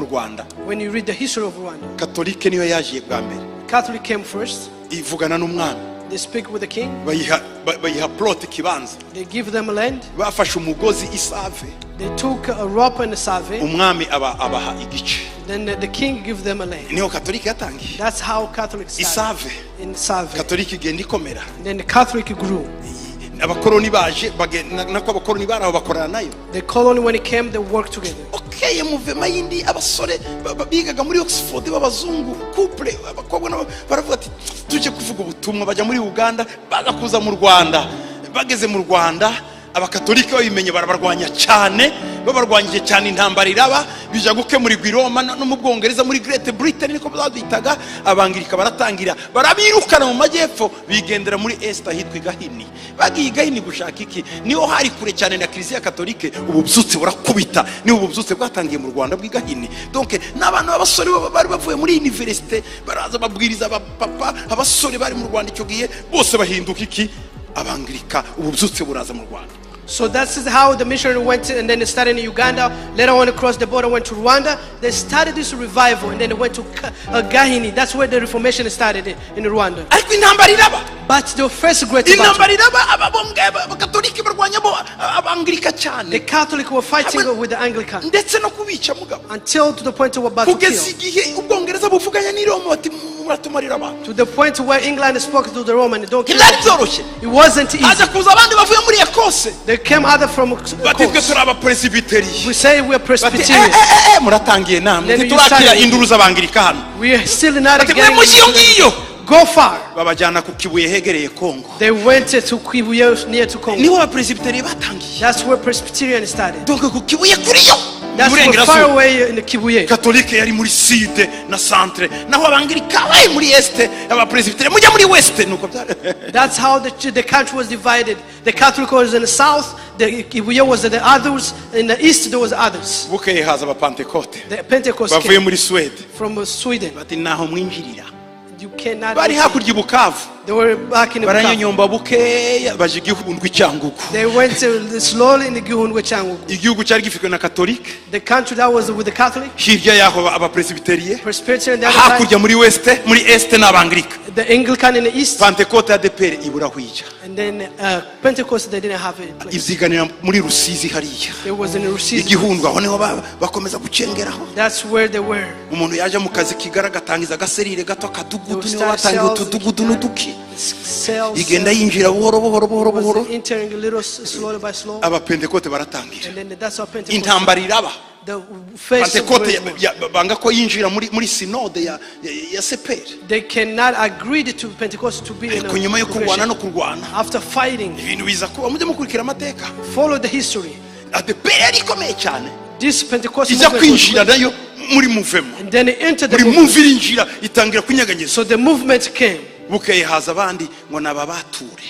Rwanda, when you read the history of Rwanda, Katolike niyo yaje bwa mbere. Catholic came first. Ivugana n'umwami. They speak with the king. Bayiha plot kibanza. They give them land. Bafashe umugozi isave. They took a rope and a save. Umwami abaha igice. Then the king give them a land. Niho Katolike yatangiye. That's how Catholics started. Isave. In Save. Katolike igenda ikomera. Then the Catholic grew. Abakoroni baje nako abakoroni baraho bakorana nayo. The colony, when it came, they worked together. Okay, muvema yindi abasore bigaga muri Oxford b'abazungu couple abakobwa baravuga ati tuje kuvuga ubutumwa bajya muri Uganda baza kuza mu Rwanda. Bageze mu Rwanda abakatolike babimenye barabarwanya cyane, babarwanyije cyane, intambara iraba bija gukemurirwa i Roma no mu Bwongereza muri Great Britain niko bazitaga. Abangirika baratangira barabirukana mu majyepfo bigendera muri Est ahitwa Gahini. Bagiye Gahini gushaka iki, niho hari kure cyane na Kiliziya Katolike. Ubu bubyutse burakubita, niho ubu bubyutse bwatangiye mu Rwanda bw'Igahini. Donc n'abantu b'abasore bari bavuye muri university baraza babwiriza abapapa, abasore bari mu Rwanda icyo gihe bose bahinduka iki, abangirika. Ubu bubyutse buraza mu Rwanda. So that's how the missionary went, and then they started in Uganda. Later on, across the border, went to Rwanda. They started this revival, and then they went to Gahini. That's where the Reformation started in Rwanda. But the first great battle, the Catholics were fighting with the Anglican until to the point where about to kill. To the point where England spoke to the Roman. Don't kill. It wasn't easy. They came other from coast. We say we are Presbyterian. We are still not getting. Go far. They went to Kugira near to Congo. That's where Presbyterian started. That's where far away in the Kibuye. Catholique yari muri sud na centre, naho abangirika bari muri est, abapresbyterian mujya muri west. Nuko that's how the country was divided. The Catholic was in the south, the Kibuye was in the others, in the east there was others. Bukeye haza abapentecote. The Pentecost bavuye muri Sweden. From Sweden. Bati naho mwinjirira. You cannot. Bari hakurya Bukavu. They were back in the baranyonyomba bukeya baje igihundwe cyangugu. They went slowly in the gihundwe cyangugu. Igihugu cyari gifitwe na Catholic. The country that was with the Catholic. Hirya yaho abapresbyterian. Presbyterian. Hakurya muri west, muri est n'abangirika. The Anglican in the east. Pentecote ya DPR ibura hwija. And then Pentecost they didn't have it. Ibyiganira muri Rusizi hariya. It was in Rusizi. Igihundwe aho niho bakomeza gucengeraho. That's where they were. Umuntu yaje mu kazi kigaragatangiza gaserire gato kadugudu niho batangiye utudugudu n'uduki. Igenda yinjira buhoro entering a little slowly by slow. Abapentecote baratangira. And then that's how Pentecost. Intambara iraba. The face Pentecote banga ko yinjira muri synode ya CPR. They cannot agree to Pentecost to be in a kunyuma yo kurwana no kurwana. After fighting. Ibintu biza kuba mujye mukurikira amateka. Follow the history. ADPR ikomeye cyane. This Pentecost iza kwinjira nayo muri movement. And then they entered the movement. Muri injira itangira kunyeganyeza. So the movement came. Bukeye haza abandi ngo nababature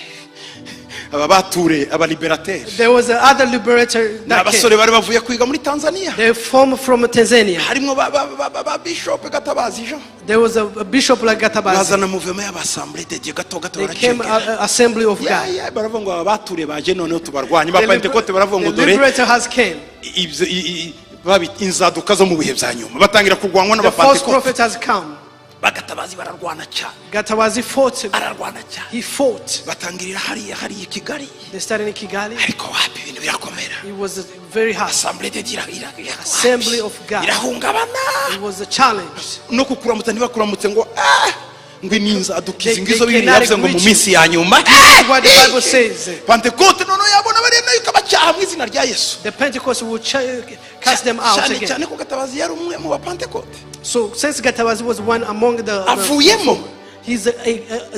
abaliberateurs. There was another liberator that came. Abasore bari bavuye kwiga muri Tanzania. They formed from Tanzania. Harimo ba bishop Gatabazi Jean. There was a bishop like Gatabazi. Bazana movement y'abassemblée de Dieu gato They came assembly of God. Yeah, baravuga ngo abature baje noneho tubarwanye. Ba Pentecote baravuga ngo dore. The liberator has came. Inzaduka zo mu bihe bya nyuma batangira kurwanwa The false prophet has come. Bagatabazi bararwana cyane. Gatabazi fought. Ararwana cyane. He fought. Batangirira hariya Kigali. They started in Kigali. Ariko wapi ibintu birakomera. It was very hard. Assembly de Dieu. Assembly of God. Irahungabana. It was a challenge. No kukuramutsa ntibakuramutse ngo ngo ninzadukiza ingizo bibiri yavuze ngo mu minsi ya nyuma. What the Bible says. Pentecote nono yabona bari nayo kabacyaha mu izina rya Yesu. The Pentecost will cast them out again. Cyane ko Gatabazi yari umwe mu ba Pentecote. So since Gatabazi was one among the he's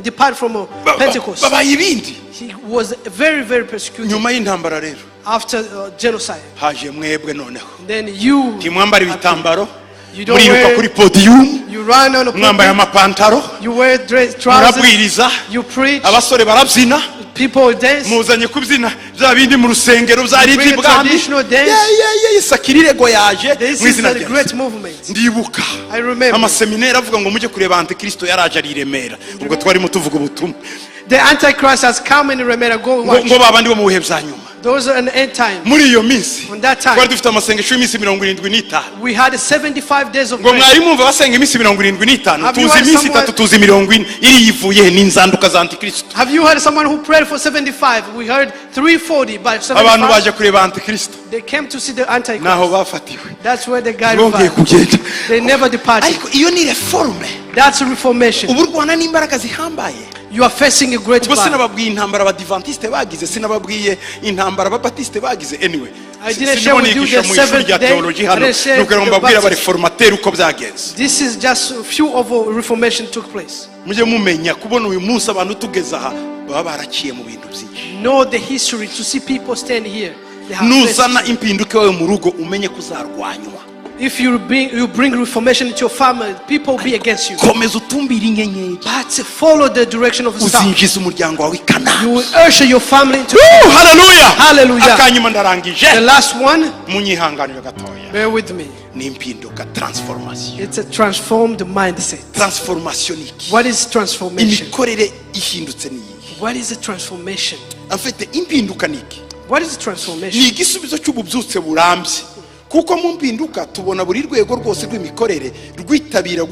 depart from Pentecost. He was very persecuted. Nyuma y'intambara rero. After genocide. Haje mwebwe noneho. Then you timwambara ibitambaro You don't muriruka wear- kuri podium, You run on a mwambaye pulpit, amapantaro, you wear trousers, murabwiriza, you preach, abasore barabyina, people dance. muzanye kubyina bya bindi mu rusengero byari Bring a iby'ibwami. traditional dance. Sakirirego yaje This mu is izina a rya great Yesu. movement. Ndibuka I remember. amaseminari avuga ngo mujye kureba antikristo yaraje ari i Remera, ubwo twarimo tuvuga ubutumwa The Antichrist has come in Remera. Go watch. ngo babandi bo mu bihe bya nyuma. Those are an end time. Muri iyo minsi On that time, twari dufite amasengesho y'iminsi 75. we had 75 days of ngo prayer. mwari mwumva basenga iminsi 75, Have you tuzi heard iminsi someone- 3 tuzi 40 iri yivuye n'inzanduka za antikristo. Have you heard someone who prayed for 75? We heard 340 by Abantu 75. baje kureba antikristo They came to see the Antichrist. naho bafatiwe, That's where the guy bongeye revived. kugenda. They never departed. Ariko iyo ni reforme. That's a reformation. ubu Rwanda n'imbaraga zihambaye. You are facing a great ubwo battle. sinababwiye intambara abadivantiste bagize, sinababwiye intambara ababatiste bagize. Anyway, I didn't share with you nigisha the mu ishuri seventh rya day. theology I hano didn't share nuko the mbabwira Baptist. abareformateri uko byagenze. This is just a few of a reformation took place. Mujye mumenya kubona uyu munsi abantu tugeze aha baba baraciye mu bintu byinshi. Know the history to see people stand here. They have Nuzana faced- impinduka wawe mu rugo umenye kuzarwanywa. If you bring reformation into your family, people will be against you. Komeza utumbira inyenyeri, But follow the direction of the star. uzinjiza umuryango wawe You Kanani. will usher your family into. Hallelujah. Hallelujah. Akanyuma ndarangije, The last one, munyihanganire gatoya. bear with me. Ni impinduka, transformation. It's a transformed mindset. Transformation iki? What is transformation? Imikorere ihindutse ni iyi. What is a transformation? Afite impinduka niki? What is transformation? Ni igisubizo cy'ububyutse burambye, kuko mu mpinduka tubona buri rwego rwose rw'imikorere rwitabira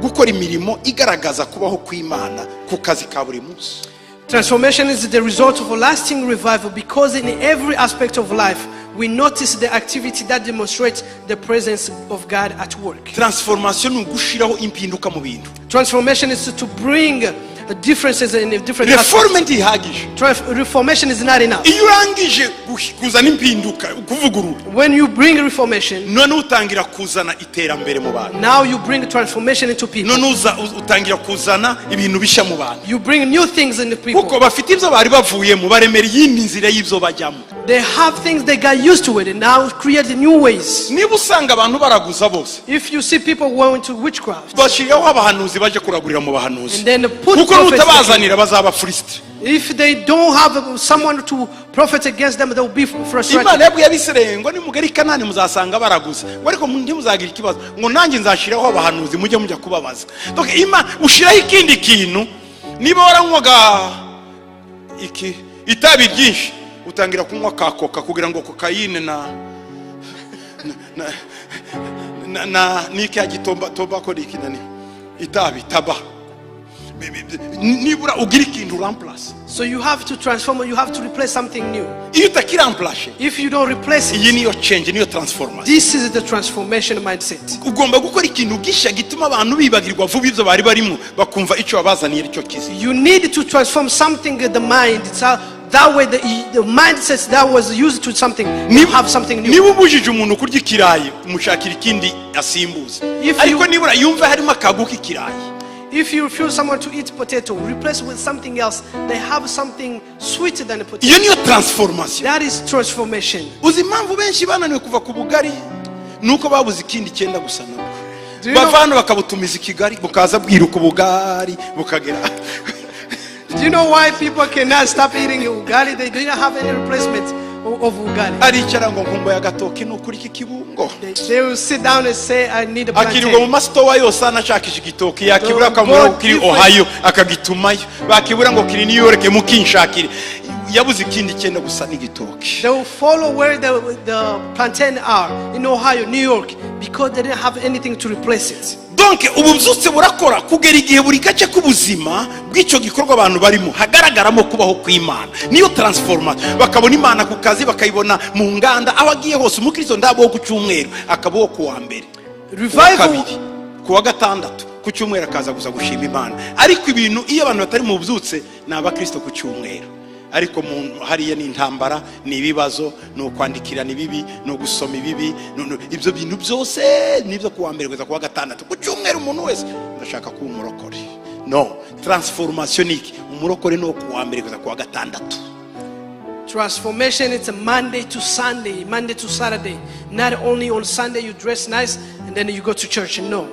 gukora imirimo igaragaza kubaho kw'Imana ku kazi ka buri munsi. Transformation is the result of a lasting revival because in every aspect of life we notice the activity that demonstrates the presence of God at work. Transformation ni ugushiraho impinduka mu bintu. Transformation is to bring differences in different Reforme aspects. ntihagije. Reformation is not enough. Iyo urangije kuzana impinduka, kuvugurura, When you bring reformation, none utangira kuzana iterambere mu bantu. now you bring transformation into people. None utangira kuzana ibintu bishya mu bantu. You bring new things in the people. Kuko bafite ibyo bari bavuyemo, baremera iyindi nzira y'ibyo bajyamo. They have things they got used to it and now create new ways. Niba usanga abantu baraguza bose, If you see people going to witchcraft bashyiraho abahanuzi baje kuragurira mu bahanuzi, and then put kuko prophets, nutabazanira bazaba frustre. if they don't have someone to prophet against them, they will be frustrated. Imana yabwiye Abisirayeli ngo nimugera i Kanani muzasanga baraguza, ngo ariko ntimuzagira ikibazo, ngo nanjye nzashyiraho abahanuzi mujye mujya kubabaza. Donc Imana ushiraho ikindi kintu, niba waranywaga itabi ryinshi utangira kunywa ka coca kugira ngo kokayine na niki ya tobacco ikinani itabi taba nibura ugira ikintu remplace. So you have to transform, you have to replace something new. Iyo utakiramplashe, If you don't replace iyi it, niyo change, niyo transformation. this is the transformation mindset. Ugomba gukora ikintu gishya gituma abantu bibagirwa vuba ibyo bari barimo bakumva icyo babazaniye icyo kizi. You need to transform something in the mind. It's how, that way the mindset that was used to something, you have something new. Niba ubujije umuntu kurya ikirayi umushakira ikindi asimbuza, If you- ariko nibura yumva harimo akagu k'ikirayi. If you refuse someone to eat potato, replace with something else. They have something sweeter than a potato. Iyo niyo transformation. That is transformation. Uzi impamvu benshi bananiwe kuva ku bugari nuko babuze ikindi cyenda gusa nabwo. Do you know- Bavana bakabutumiza i Kigali bukaza bwiruka ubugari bukagera. Do you know why people cannot stop eating ugali? They do not have any replacement of ugali. Aricara ngo nkumbuye agatoki nukuri iki kibungo. They will sit down and say, I need a Akirirwa mu plantain. masitowa yose anashakisha igitoki, yakibura akamubura ngo kiri Ohio akagitumayo, bakibura ngo kiri New York mukinshakire. Yabuze ikindi cyenda gusa n'igitoki. They will follow where the plantain are in Ohio, New York, because they didn't have anything to replace it. Donc ububyutse burakora kugera igihe buri gace k'ubuzima bw'icyo gikorwa abantu barimo hagaragaramo kubaho kw'Imana. Niyo transformation. Bakabona Imana ku kazi, bakayibona mu nganda, aho agiye hose. Umukristo ndabo ku cyumweru akabaho ku wa mbere, Revival. ku wa gatandatu, ku cyumweru akaza gusa gushima Imana. Ariko ibintu iyo abantu batari mu bubyutse ni abakristo ku cyumweru. Ariko hariya ni intambara, ni ibibazo, ni ukwandikirana ibibi, ni ugusoma ibibi, ibyo bintu byose nibyo kuwa mbere kugeza kuwa gatandatu. Ku cyumweru umuntu wese ndashaka kuba umurokore. No, transformation iki umurokore no kuwa mbere kugeza kuwa gatandatu. Transformation, it's a Monday to Sunday, Monday to Saturday. Not only on Sunday you dress nice, and then you go to church. No.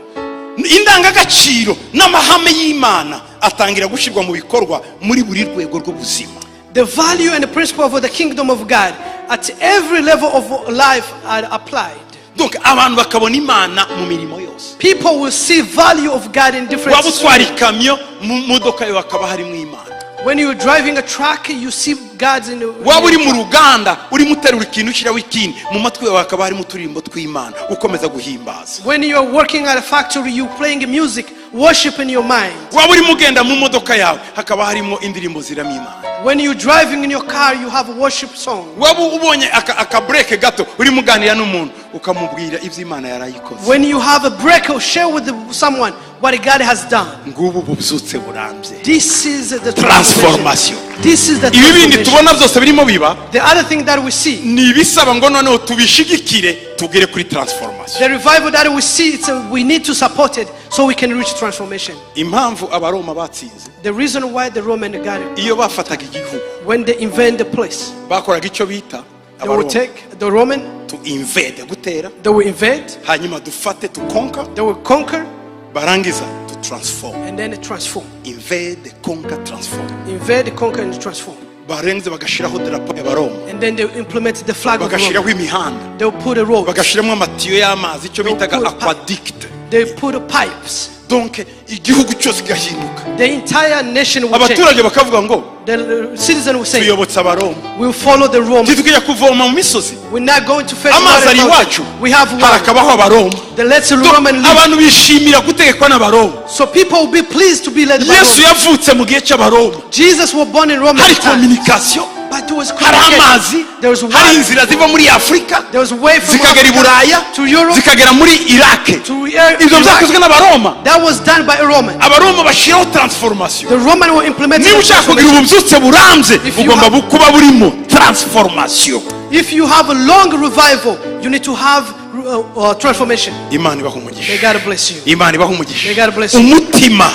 Indangagaciro n'amahame y'Imana atangira gushyirwa mu bikorwa muri buri rwego rw'ubuzima. The value and the principle of the kingdom of God at every level of life are applied. Donc abantu bakabona Imana mu mirimo yose. People will see value of God in different Waba utwara ikamyo mu modoka yawe hakaba harimo Imana. When you're driving a truck, you see God's in the. Waba uri mu ruganda uri muterura ikintu ushyiraho ikindi mu matwi yawe hakaba harimo uturimbo tw'Imana ukomeza guhimbaza. When you're working at a factory, you playing music, worship in your mind. Waba uri mugenda mu modoka yawe hakaba harimo indirimbo ziramya Imana. When you're driving in your car, you have a worship song. Waba ubonye aka break gato uri muganira n'umuntu ukamubwira ibyo Imana yarayikoze. When you have a break or share with someone what God has done. Ngubu bubyutse burambye. This is the transformation. This is the ibi bindi tubona byose birimo biba. The other thing that we see. Ni bisaba ngo noneho tubishigikire tugere kuri transformation. The revival that we see, we need to support it so we can reach transformation. Impamvu abaroma batsinze. The reason why the Roman got it. Iyo bafataga igihugu. When they invade the place. Bakoraga icyo bita they will take the Roman to invade gutera. They will invade. Hanyuma dufate to conquer. They will conquer. Barangiza to transform. And then transform. Invade, conquer, transform. Invade, conquer, and transform. Barenze bagashiraho drapo y'abaroma. And then they implement the flag of Rome. Bagashiraho imihanda. They will put a road. Bagashiramo amatiyo y'amazi icyo bitaga aqueduct. They put pipes. Donc igihugu cyose gahinduka. The entire nation will change. Abaturage bakavuga ngo the citizen will say tuyobotsa abaroma. We will follow the Romans. Titugiye kuvoma mu misozi. We're not going to fetch water. We have water. Harakabaho abaroma. The let's Roman live. Abantu bishimira gutegekwa n'abaroma. So people will be pleased to be led by Rome. Yesu yavutse mu gihe cy'abaroma. Jesus was born in Roman times. Hari communication. But there was communication. There was hari inzira ziva muri Afrika. There was way from zikagera i Buraya to Europe. Zikagera muri Iraq. Ibyo byakozwe n'abaroma. That was done by a Roman. Abaroma bashiraho transformation. The Roman will implement. Niba ushaka kugira ububyutse burambye ugomba kuba burimo transformation. If you have a long revival, you need to have transformation. Imana ibaha umugisha. May God bless you. Imana ibaha umugisha. May God bless you. Umutima.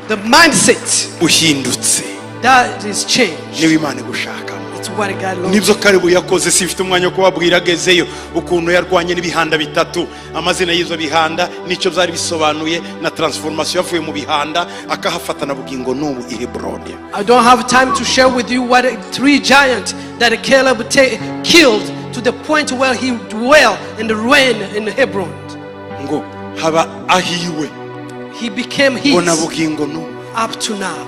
The mindset. Uhindutse. That is changed. Niba Imana gushaka. It's what God loves. Nibyo karibu yakoze sifite umwanya kubabwira agezeyo ukuntu yarwanye n'ibihanda bitatu amazina y'izo bihanda nicyo byari bisobanuye na transformation yavuye mu bihanda akahafata na bugingo n'ubu i Hebron. I don't have time to share with you what 3 giants that Caleb killed to the point where he dwelled in the rain in Hebron. Ngo haba ahiwe. He became his. Bona bugingo n'ubu. Up to now.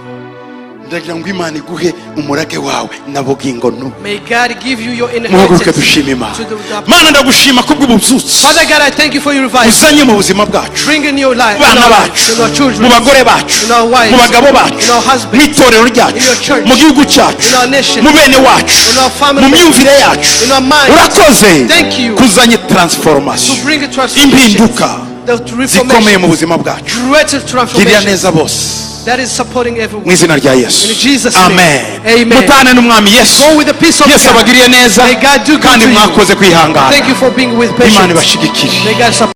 Ndagira ngo Imana iguhe umurage wawe na bugingo n'ubu. May God give you your inheritance. Mana ndagushima kubw'ububyutse. Father God, I thank you for your revival. Uzanye mu buzima bwacu. Bring in your life. Bana bacu. Mu bagore bacu. Mu bagabo bacu. Mu itorero ryacu. Mu gihugu cyacu. Mu bene wacu. Mu myumvire yacu. Urakoze. Kuzanye transformation. Impinduka zikomeye mu buzima bwacu. Girira neza bose. That is supporting everyone. Mu izina rya Yesu. In Jesus' Amen. Amen. Mutane n'umwami Yesu. Go with the peace of God. Yesu abagiriye neza May God do good kandi to you. mwakoze kwihangana. Thank you for being with patience. Imana ibashigikire. May God support